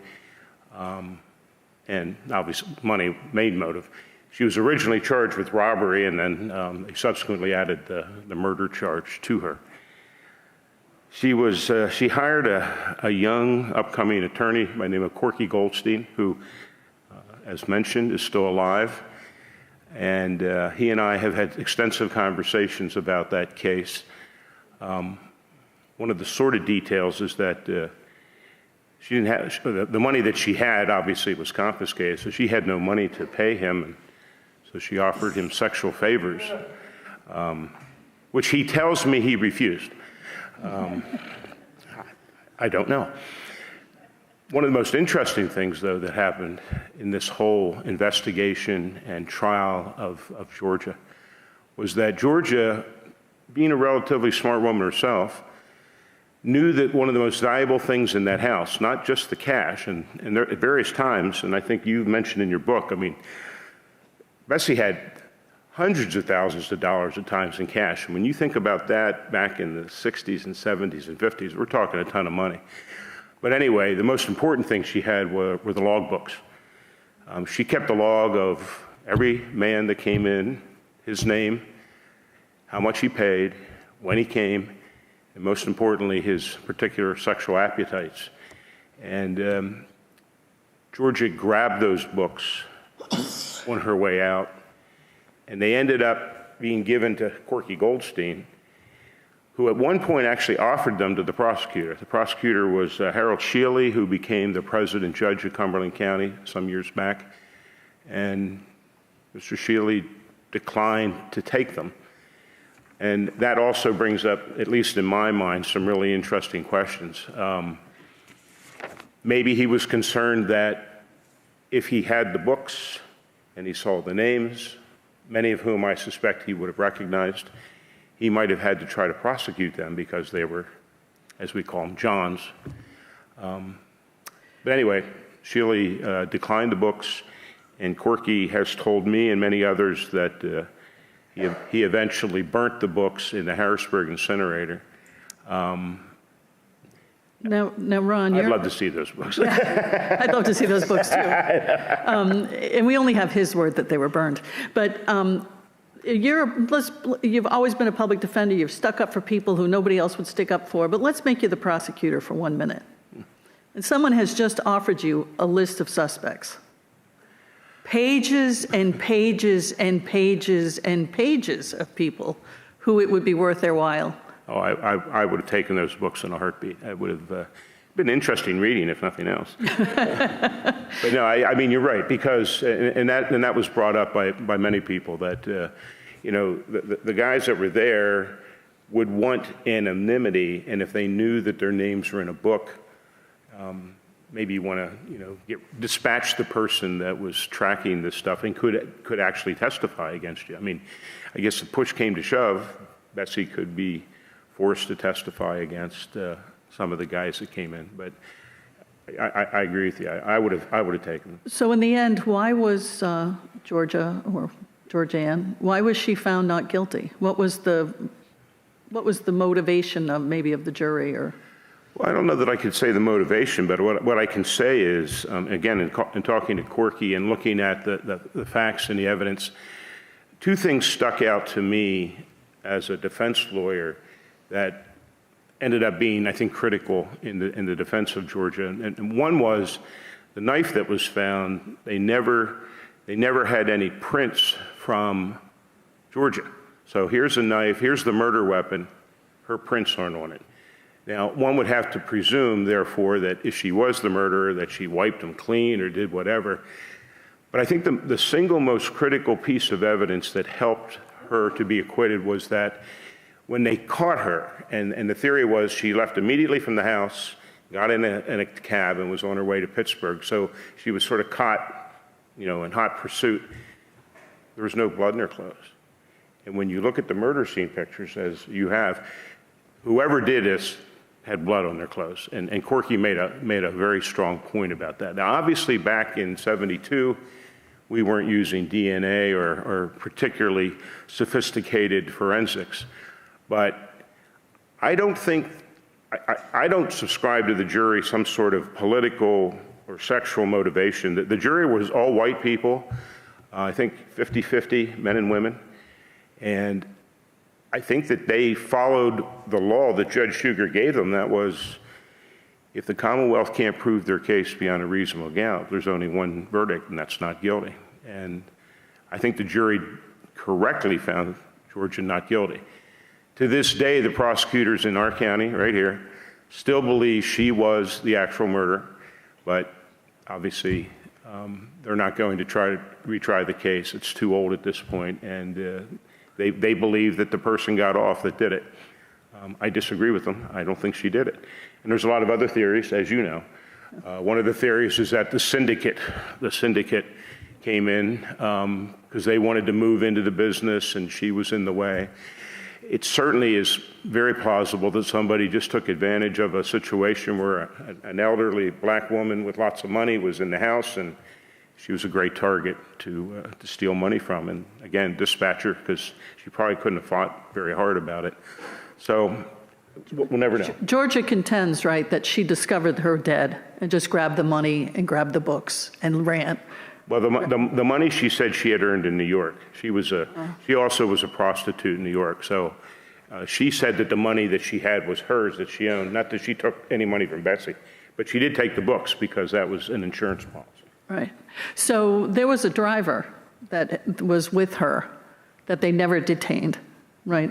and obviously money made motive. She was originally charged with robbery, and then they subsequently added the murder charge to her. She hired a young upcoming attorney by the name of Corky Goldstein, who, as mentioned, is still alive. And he and I have had extensive conversations about that case. One of the sordid details is that she didn't have, the money that she had obviously was confiscated, so she had no money to pay him. And so she offered him sexual favors, which he tells me he refused. I don't know. One of the most interesting things, though, that happened in this whole investigation and trial of Georgia was that Georgia, being a relatively smart woman herself, knew that one of the most valuable things in that house, not just the cash, and there, at various times, and I think you mentioned in your book, I mean, Bessie had hundreds of thousands of dollars at times in cash. And when you think about that back in the 60s and 70s and 50s, we're talking a ton of money. But anyway, the most important thing she had were the log books. She kept a log of every man that came in, his name, how much he paid, when he came, and most importantly, his particular sexual appetites. And Georgia grabbed those books on her way out, and they ended up being given to Corky Goldstein, who at one point actually offered them to the prosecutor. The prosecutor was Harold Shealy, who became the president judge of Cumberland County some years back. And Mr. Shealy declined to take them. And that also brings up, at least in my mind, some really interesting questions. Maybe he was concerned that if he had the books and he saw the names, many of whom I suspect he would have recognized, he might have had to try to prosecute them because they were, as we call them, Johns. But anyway, Shealy declined the books, and Corky has told me and many others that he eventually burnt the books in the Harrisburg incinerator. Now, Ron, I'd love to see those books. I'd love to see those books too. And we only have his word that they were burned. But you've always been a public defender. You've stuck up for people who nobody else would stick up for. But let's make you the prosecutor for 1 minute. And someone has just offered you a list of suspects. Pages and pages and pages and pages of people who it would be worth their while. Oh, I would have taken those books in a heartbeat. It would have been interesting reading, if nothing else. But no, I mean, you're right, because, and that was brought up by many people, that, the guys that were there would want anonymity, and if they knew that their names were in a book, maybe you want to, dispatch the person that was tracking this stuff and could actually testify against you. I mean, I guess if push came to shove, Bessie could be forced to testify against some of the guys that came in. But I agree with you. I would have taken them. So in the end, why was Georgia, or Georgianne, why was she found not guilty? What was the motivation of the jury? Or well, I don't know that I could say the motivation, but what I can say is, again, in talking to Corky and looking at the facts and the evidence, two things stuck out to me as a defense lawyer that ended up being, I think, critical in the defense of Georgia. And one was the knife that was found. They never had any prints from Georgia. So here's a knife, here's the murder weapon, her prints aren't on it. Now, one would have to presume, therefore, that if she was the murderer, that she wiped them clean or did whatever. But I think the single most critical piece of evidence that helped her to be acquitted was that when they caught her, and the theory was she left immediately from the house, got in a cab, and was on her way to Pittsburgh. So she was sort of caught, in hot pursuit. There was no blood in her clothes. And when you look at the murder scene pictures, as you have, whoever did this had blood on their clothes. And Corky made a very strong point about that. Now, obviously, back in '72, we weren't using DNA or particularly sophisticated forensics. But I don't subscribe to the jury some sort of political or sexual motivation. The jury was all white people, I think 50-50, men and women. And I think that they followed the law that Judge Sugar gave them. That was, if the Commonwealth can't prove their case beyond a reasonable doubt, there's only one verdict, and that's not guilty. And I think the jury correctly found Georgia not guilty. To this day, the prosecutors in our county, right here, still believe she was the actual murderer, but obviously they're not going to try to retry the case. It's too old at this point, and they believe that the person got off that did it. I disagree with them. I don't think she did it. And there's a lot of other theories, as you know. One of the theories is that the syndicate came in because they wanted to move into the business and she was in the way. It certainly is very plausible that somebody just took advantage of a situation where an elderly black woman with lots of money was in the house, and she was a great target to steal money from. And again, dispatch her, because she probably couldn't have fought very hard about it. So we'll never know. Georgia contends, right, that she discovered her dead and just grabbed the money and grabbed the books and ran. Well, the money she said she had earned in New York. She also was a prostitute in New York. So she said that the money that she had was hers, that she owned, not that she took any money from Bessie. But she did take the books because that was an insurance policy. Right. So there was a driver that was with her that they never detained, right?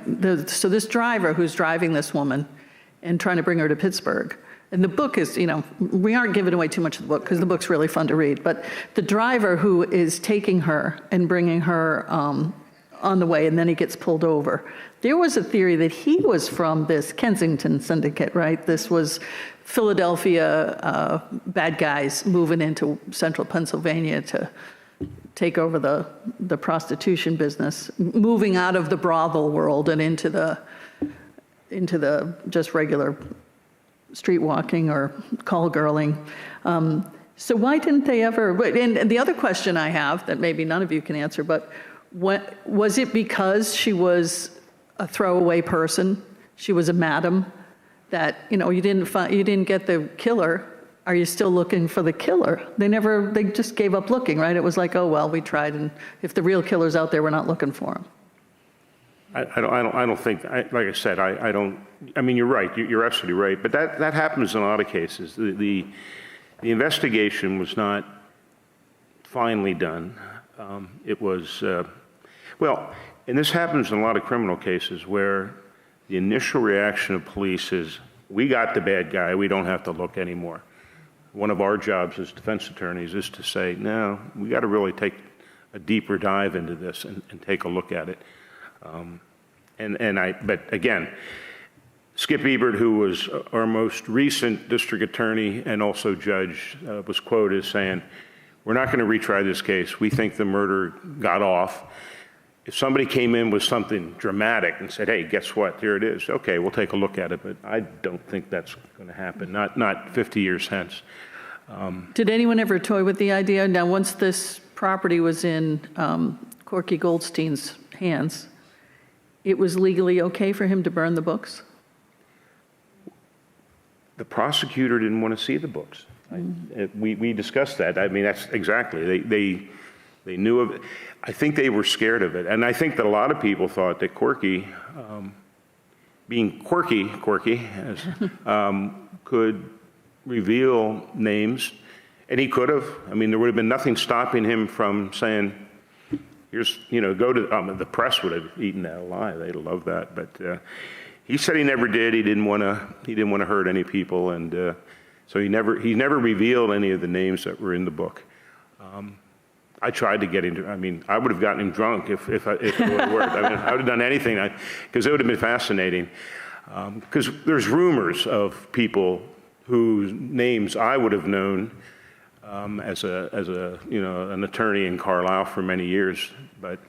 So this driver who's driving this woman and trying to bring her to Pittsburgh, and the book is, we aren't giving away too much of the book because the book's really fun to read, but the driver who is taking her and bringing her on the way, and then he gets pulled over. There was a theory that he was from this Kensington syndicate, right? This was Philadelphia bad guys moving into central Pennsylvania to take over the prostitution business, moving out of the brothel world and into the just regular street walking or call girling. So why didn't they ever, and the other question I have that maybe none of you can answer, but was it because she was a throwaway person? She was a madam that, you didn't get the killer. Are you still looking for the killer? They just gave up looking, right? It was like, oh, well, we tried, and if the real killer's out there, we're not looking for him. I don't think, like I said, I mean, you're right, you're absolutely right, but that happens in a lot of cases. The investigation was not finally done. It was, and this happens in a lot of criminal cases where the initial reaction of police is, we got the bad guy, we don't have to look anymore. One of our jobs as defense attorneys is to say, no, we got to really take a deeper dive into this and take a look at it. But again, Skip Ebert, who was our most recent district attorney and also judge, was quoted as saying, we're not going to retry this case. We think the murder got off. If somebody came in with something dramatic and said, hey, guess what, here it is. Okay, we'll take a look at it, but I don't think that's going to happen, not 50 years hence. Did anyone ever toy with the idea? Now, once this property was in Corky Goldstein's hands, it was legally okay for him to burn the books? The prosecutor didn't want to see the books. We discussed that. I mean, that's exactly. They knew of it. I think they were scared of it. And I think that a lot of people thought that Corky, being quirky, could reveal names. And he could have. I mean, there would have been nothing stopping him from saying, here's, go to, the press would have eaten that alive. They'd love that. But he said he never did. He didn't want to hurt any people. And so he never revealed any of the names that were in the book. I tried to get him I would have gotten him drunk if it would have worked. I would have done anything because it would have been fascinating. Because there's rumors of people whose names I would have known as an attorney in Carlisle for many years. But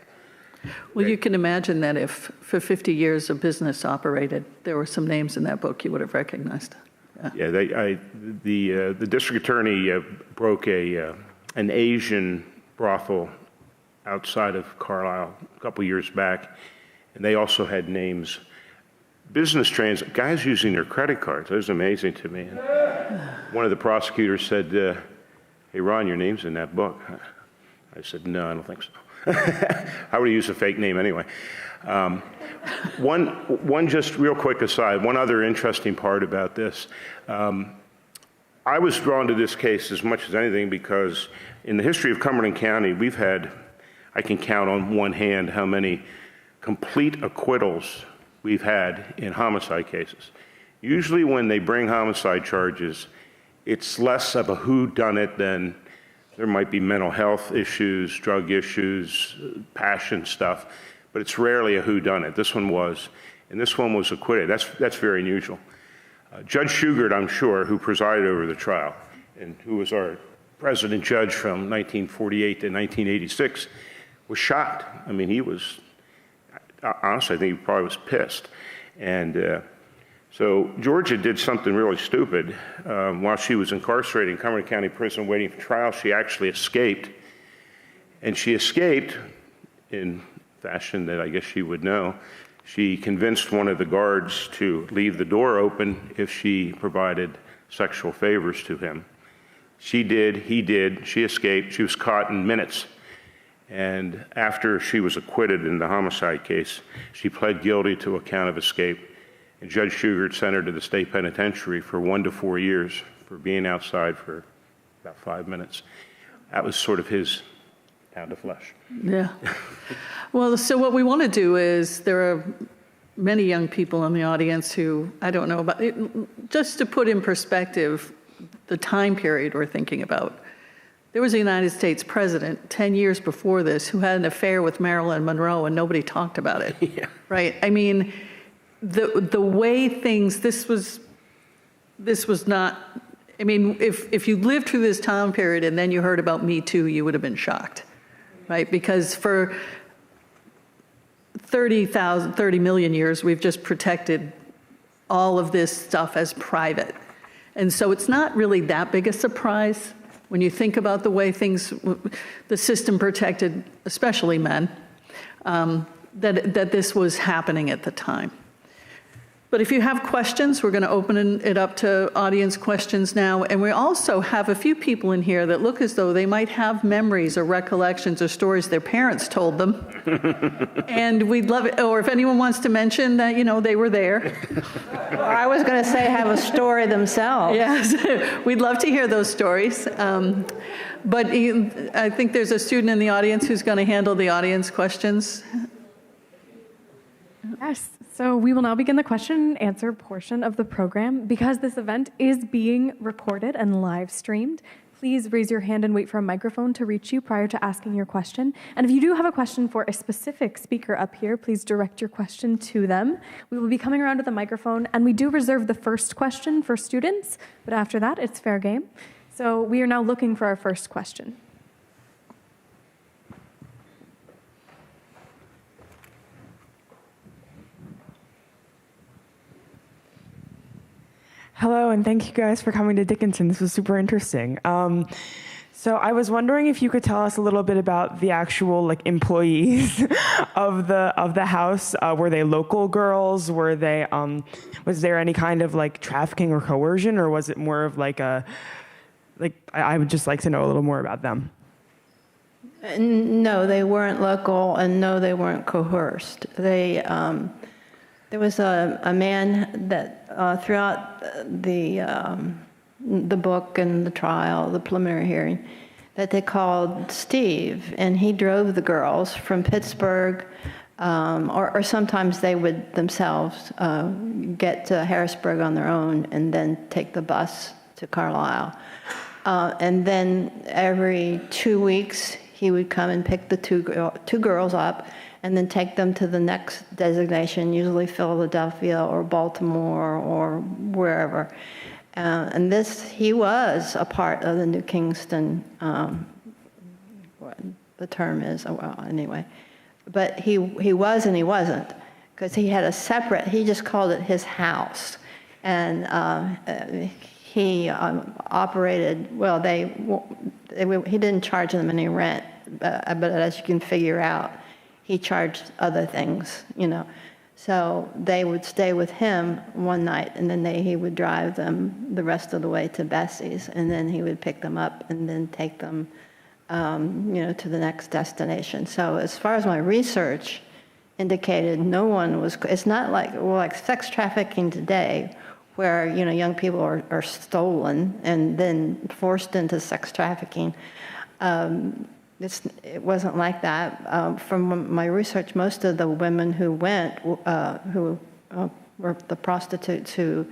well, you can imagine that if for 50 years a business operated, there were some names in that book you would have recognized. Yeah, the district attorney broke an Asian brothel outside of Carlisle a couple years back, and they also had names. Business guys using their credit cards. That was amazing to me. And one of the prosecutors said, hey, Ron, your name's in that book. I said, no, I don't think so. I would use a fake name anyway. One just real quick aside, one other interesting part about this. I was drawn to this case as much as anything because in the history of Cumberland County, we've had, I can count on one hand how many complete acquittals we've had in homicide cases. Usually when they bring homicide charges, it's less of a whodunit than there might be mental health issues, drug issues, passion stuff, but it's rarely a whodunit. This one was, and this one was acquitted. That's very unusual. Judge Shugart, I'm sure, who presided over the trial and who was our president judge from 1948 to 1986, was shocked. I mean, he was, honestly, I think he probably was pissed. And so Georgia did something really stupid. While she was incarcerated in Cumberland County Prison waiting for trial, she actually escaped. And she escaped in fashion that I guess she would know. She convinced one of the guards to leave the door open if she provided sexual favors to him. She did, he did, she escaped, she was caught in minutes. And after she was acquitted in the homicide case, she pled guilty to a count of escape. And Judge Shugart sent her to the state penitentiary for 1 to 4 years for being outside for about 5 minutes. That was sort of his pound of flesh. Yeah. Well, so what we want to do is, there are many young people in the audience who, I don't know about, just to put in perspective the time period we're thinking about. There was a United States president 10 years before this who had an affair with Marilyn Monroe and nobody talked about it. Yeah. Right? I mean, the way things, this was not, I mean, if you lived through this time period and then you heard about Me Too, you would have been shocked, right? Because for 30 million years, we've just protected all of this stuff as private. And so it's not really that big a surprise when you think about the way the system protected, especially men, that this was happening at the time. But if you have questions, we're going to open it up to audience questions now. And we also have a few people in here that look as though they might have memories or recollections or stories their parents told them. And we'd love it, or if anyone wants to mention that, they were there. Or I was going to say have a story themselves. Yes, we'd love to hear those stories. But I think there's a student in the audience who's going to handle the audience questions. Yes, so we will now begin the question and answer portion of the program. Because this event is being recorded and live streamed, please raise your hand and wait for a microphone to reach you prior to asking your question. And if you do have a question for a specific speaker up here, please direct your question to them. We will be coming around to the microphone, and we do reserve the first question for students, but after that, it's fair game. So we are now looking for our first question. Hello, and thank you guys for coming to Dickinson. This was super interesting. So I was wondering if you could tell us a little bit about the actual employees of the house. Were they local girls? Were they was there any kind of trafficking or coercion, or was it more of I would just like to know a little more about them. No, they weren't local, and no, they weren't coerced. There was a man that throughout the book and the trial, the preliminary hearing, that they called Steve, and he drove the girls from Pittsburgh, or sometimes they would themselves get to Harrisburg on their own and then take the bus to Carlisle. And then every 2 weeks, he would come and pick the two girls up and then take them to the next designation, usually Philadelphia or Baltimore or wherever. And he was a part of the New Kingston, what the term is, well, anyway. But he was and he wasn't, because he had a separate, he just called it his house. And he operated, well, he didn't charge them any rent, but as you can figure out, he charged other things, So they would stay with him one night, and then he would drive them the rest of the way to Bessie's, and then he would pick them up and then take them, to the next destination. So as far as my research indicated, no one was, it's not like sex trafficking today, where, young people are stolen and then forced into sex trafficking. It wasn't like that. From my research, most of the women who went, who were the prostitutes who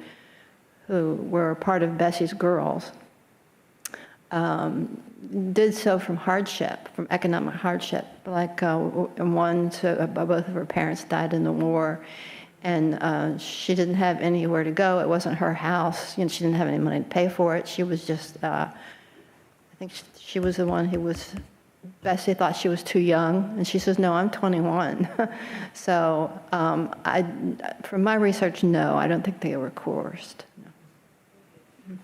were part of Bessie's Girls, did so from hardship, from economic hardship. Both of her parents died in the war, and she didn't have anywhere to go. It wasn't her house. She didn't have any money to pay for it. She was just, I think she was the one who was. Bessie thought she was too young, and she says, "No, I'm 21." So, from my research, no, I don't think they were coerced. No.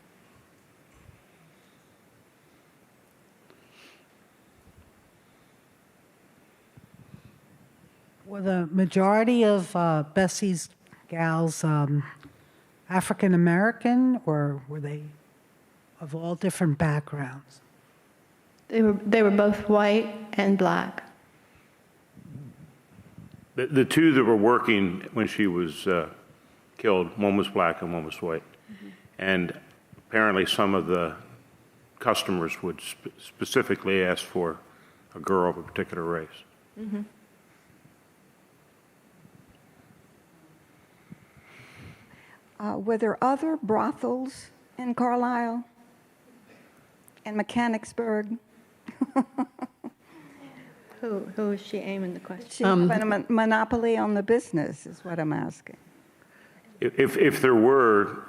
Were the majority of Bessie's gals African American, or were they of all different backgrounds? They were both white and black. The two that were working when she was killed, one was black and one was white. Mm-hmm. And apparently some of the customers would specifically ask for a girl of a particular race. Mm-hmm. Were there other brothels in Carlisle and Mechanicsburg? Who is she aiming the question? She had a monopoly on the business, is what I'm asking. If there were,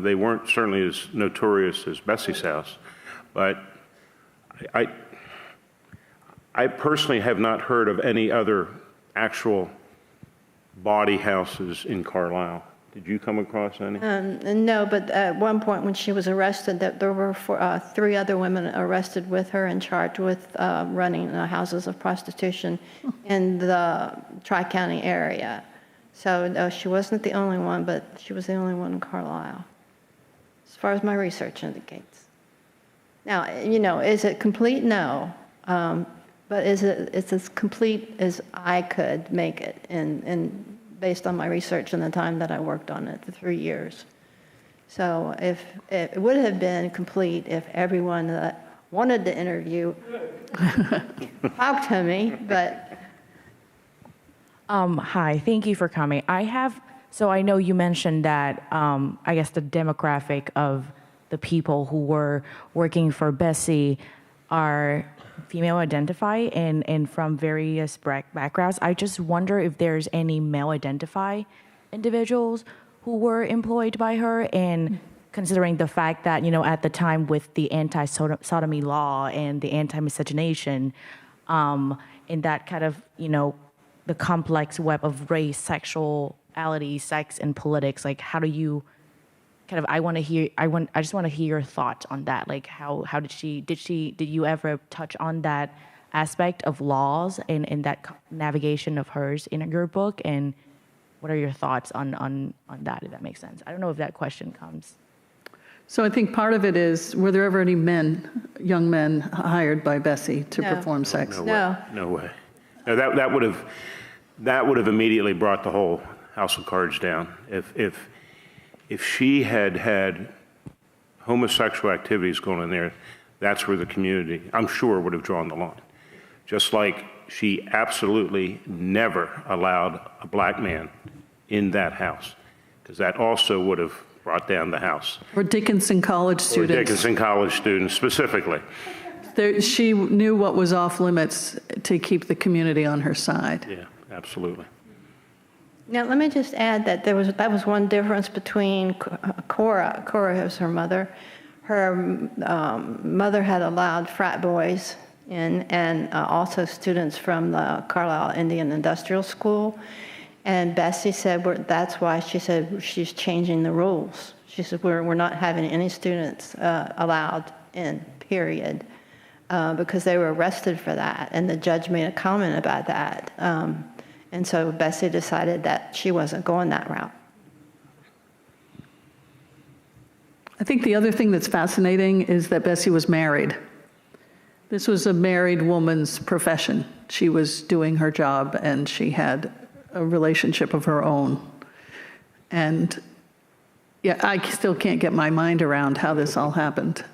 they weren't certainly as notorious as Bessie's house, but I personally have not heard of any other actual bawdy houses in Carlisle. Did you come across any? No, but at one point when she was arrested, there were 3 other women arrested with her and charged with running houses of prostitution in the Tri-County area. So she wasn't the only one, but she was the only one in Carlisle, as far as my research indicates. Now, is it complete? No. But it's as complete as I could make it, and based on my research and the time that I worked on it, the 3 years. So if it would have been complete if everyone that wanted to interview talked to me, but. Hi, thank you for coming. So I know you mentioned that, I guess the demographic of the people who were working for Bessie are female identify and from various backgrounds. I just wonder if there's any male identify individuals who were employed by her, and considering the fact that, at the time with the anti-sodomy law and the anti-miscegenation, in that kind of, the complex web of race, sexuality, sex, and politics, like how do you I just want to hear your thoughts on that. Like how did you ever touch on that aspect of laws and that navigation of hers in your book? And what are your thoughts on that, if that makes sense? I don't know if that question comes. So I think part of it is, were there ever any young men hired by Bessie to perform sex? No way. No, that would have immediately brought the whole house of cards down. If she had homosexual activities going on there, that's where the community, I'm sure, would have drawn the line. Just like she absolutely never allowed a black man in that house, because that also would have brought down the house. Or Dickinson College students. Or Dickinson College students specifically. She knew what was off limits to keep the community on her side. Yeah, absolutely. Now, let me just add that that was one difference between Cora. Cora was her mother. Her mother had allowed frat boys in, and also students from the Carlisle Indian Industrial School. And Bessie said, that's why she said she's changing the rules. She said, we're not having any students allowed in, period, because they were arrested for that. And the judge made a comment about that. And so Bessie decided that she wasn't going that route. I think the other thing that's fascinating is that Bessie was married. This was a married woman's profession. She was doing her job, and she had a relationship of her own. And yeah, I still can't get my mind around how this all happened.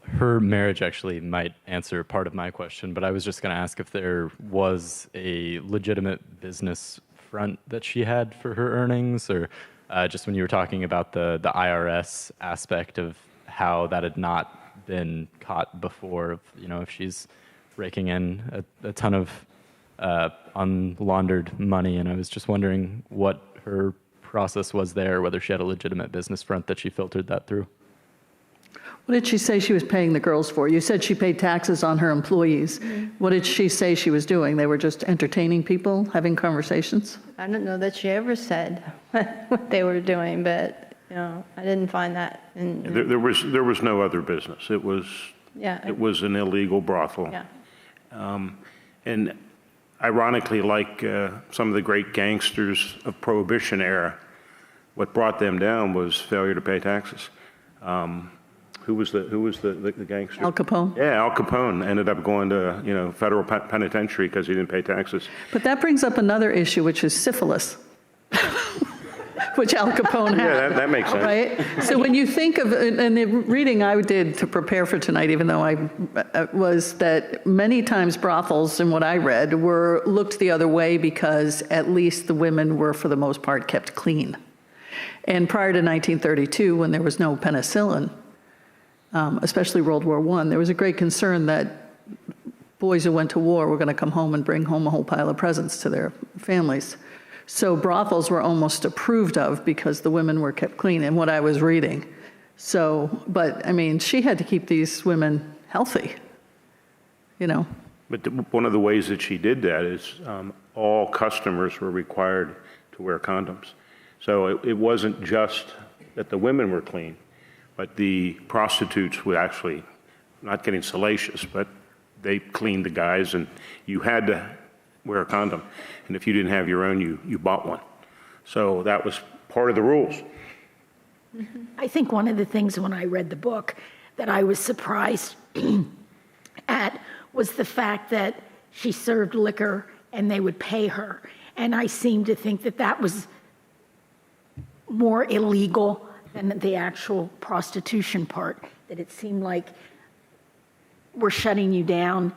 Her marriage actually might answer part of my question, but I was just going to ask if there was a legitimate business front that she had for her earnings, or just when you were talking about the IRS aspect of how that had not been caught before, if she's raking in a ton of unlaundered money, and I was just wondering what her process was there, whether she had a legitimate business front that she filtered that through. What did she say she was paying the girls for? You said she paid taxes on her employees. Mm-hmm. What did she say she was doing? They were just entertaining people, having conversations? I don't know that she ever said what they were doing, but I didn't find that. There was no other business. It was an illegal brothel. Yeah. And ironically, like some of the great gangsters of Prohibition era, what brought them down was failure to pay taxes. Who was the gangster? Al Capone. Yeah, Al Capone ended up going to federal penitentiary because he didn't pay taxes. But that brings up another issue, which is syphilis. which Al Capone had. Yeah, that makes sense. Right? So when you think of, and the reading I did to prepare for tonight, even though was that many times brothels, in what I read, were looked the other way because at least the women were, for the most part, kept clean. And prior to 1932, when there was no penicillin, especially World War I, there was a great concern that boys who went to war were going to come home and bring home a whole pile of presents to their families. So brothels were almost approved of because the women were kept clean in what I was reading. So, but I mean, she had to keep these women healthy, you know. But one of the ways that she did that is all customers were required to wear condoms. So it wasn't just that the women were clean, but the prostitutes would actually, not getting salacious, but they cleaned the guys, and you had to wear a condom. And if you didn't have your own, you bought one. So that was part of the rules. I think one of the things when I read the book that I was surprised at was the fact that she served liquor and they would pay her. And I seem to think that that was more illegal than the actual prostitution part, that it seemed like we're shutting you down,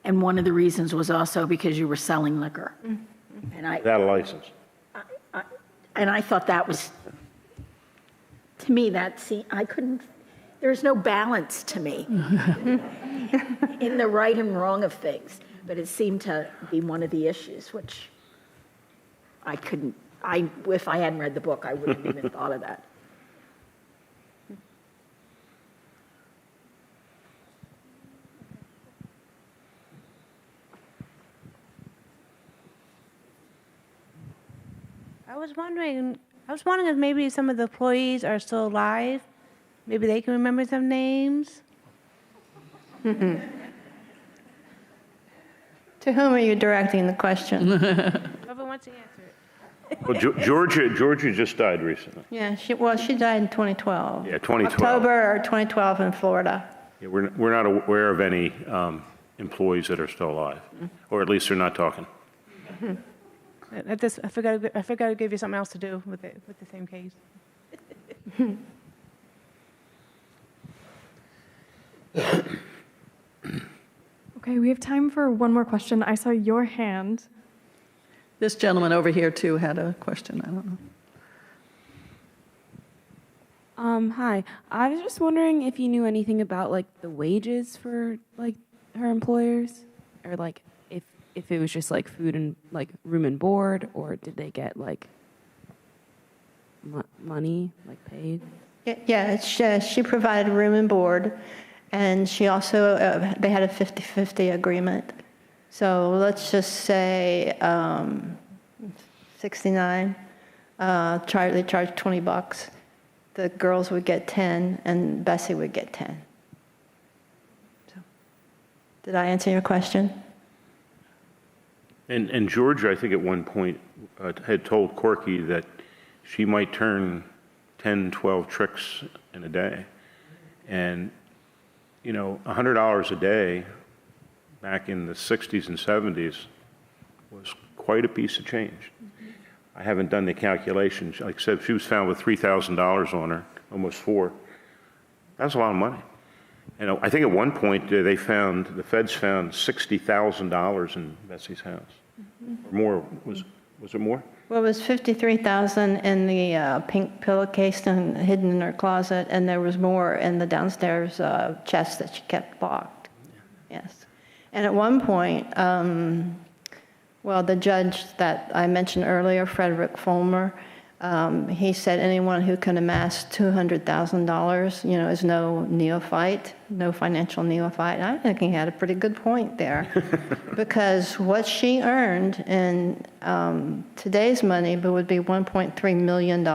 and one of the reasons was also because you were selling liquor. And Without a license. And I thought that was, to me, I couldn't, there's no balance to me in the right and wrong of things, but it seemed to be one of the issues, which I couldn't, if I hadn't read the book, I wouldn't have even thought of that. I was wondering if maybe some of the employees are still alive. Maybe they can remember some names. To whom are you directing the question? Whoever wants to answer it. Well, Georgia just died recently. Yeah, she died in 2012. Yeah, 2012. October 2012 in Florida. Yeah, we're not aware of any employees that are still alive, or at least they're not talking. I forgot to give you something else to do with the same case. Okay, we have time for one more question. I saw your hand. This gentleman over here, too, had a question. I don't know. Hi. I was just wondering if you knew anything about, like, the wages for, like, her employers, or, like, if it was just, like, food and, like, room and board, or did they get, like, money, like, paid? Yeah, she provided room and board, and she also, they had a 50-50 agreement. So let's just say 69, they charged $20. The girls would get 10, and Bessie would get 10. So, did I answer your question? And Georgia, I think at one point, had told Corky that she might turn 10, 12 tricks in a day. And, you know, $100 a day back in the 60s and 70s was quite a piece of change. I haven't done the calculations. Like I said, she was found with $3,000 on her, almost $4,000. That's a lot of money. And I think at one point the feds found $60,000 in Bessie's house. Or more, was it more? Well, it was $53,000 in the pink pillowcase hidden in her closet, and there was more in the downstairs chest that she kept locked. Yes. And at one point, the judge that I mentioned earlier, Frederick Fulmer, he said anyone who can amass $200,000, is no neophyte, no financial neophyte. I think he had a pretty good point there, because what she earned in today's money would be $1.3 million.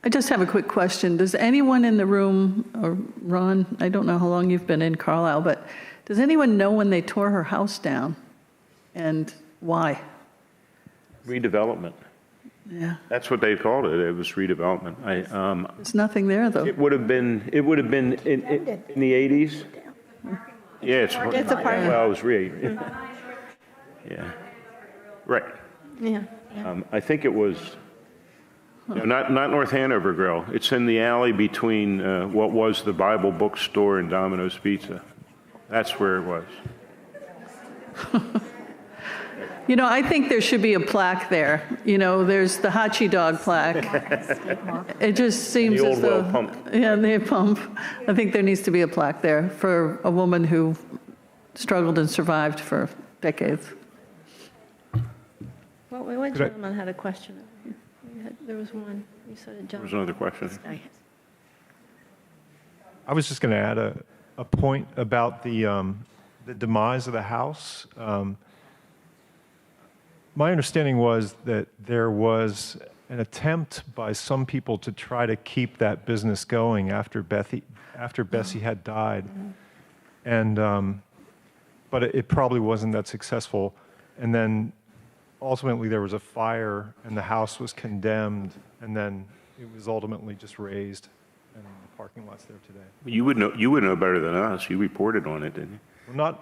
I just have a quick question. Does anyone in the room, or Ron, I don't know how long you've been in Carlisle, but does anyone know when they tore her house down and why? Redevelopment. Yeah. That's what they called it. It was redevelopment. There's nothing there, though. It would have been in the 80s. Yeah, it's apartment. Well, it was Yeah. Right. Yeah. I think it was, not North Hanover Grill. It's in the alley between what was the Bible bookstore and Domino's Pizza. That's where it was. I think there should be a plaque there. There's the Hachi Dog plaque. It just seems The as old though... well pump. Yeah, the pump. I think there needs to be a plaque there for a woman who struggled and survived for decades. Well, one gentleman had a question. There was one. You said it, John. There was another question. I was just going to add a point about the demise of the house. My understanding was that there was an attempt by some people to try to keep that business going after Bessie had died, and but it probably wasn't that successful. And then ultimately there was a fire, and the house was condemned, and then it was ultimately just razed, and the parking lot's there today. You would know better than us. You reported on it, didn't you? Well,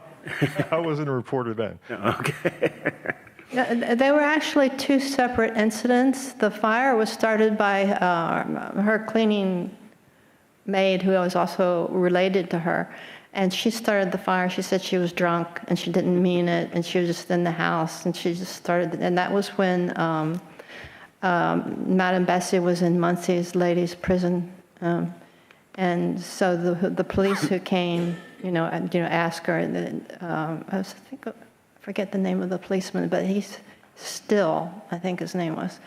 I wasn't a reporter then. Okay. Yeah, they were actually two separate incidents. The fire was started by her cleaning maid, who was also related to her. And she started the fire. She said she was drunk and she didn't mean it, and she was just in the house, and she just started. And that was when Madam Bessie was in Muncie's ladies' prison, and so the police who came, asked her. And I forget the name of the policeman, but he's Still, I think his name was.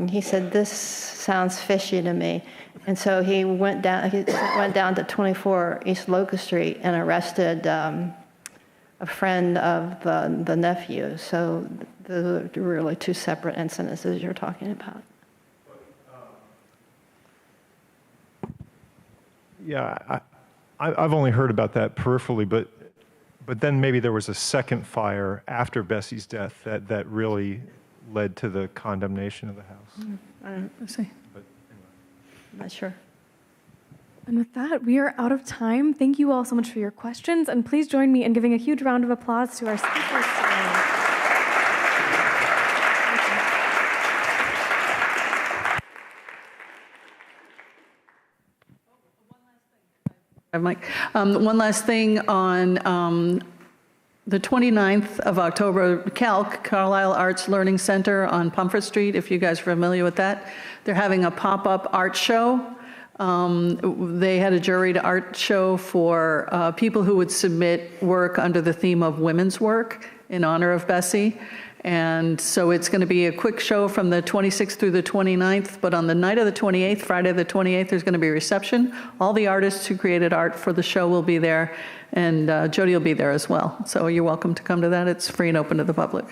He said, "This sounds fishy to me," and so he went down to 24 East Locust Street and arrested a friend of the nephew. So those are really two separate incidences you're talking about. Yeah, I've only heard about that peripherally, but then maybe there was a second fire after Bessie's death that really led to the condemnation of the house. I don't see. But anyway. I'm not sure. And with that, we are out of time. Thank you all so much for your questions, and please join me in giving a huge round of applause to our speakers today. Mike, one last thing on the 29th of October, Clarke, Carlisle Arts Learning Center on Pomfret Street, if you guys are familiar with that. They're having a pop-up art show. They had a juried art show for people who would submit work under the theme of women's work in honor of Bessie. And so it's going to be a quick show from the 26th through the 29th, but on the night of the 28th, Friday the 28th, there's going to be a reception. All the artists who created art for the show will be there, and Jody will be there as well. So you're welcome to come to that. It's free and open to the public.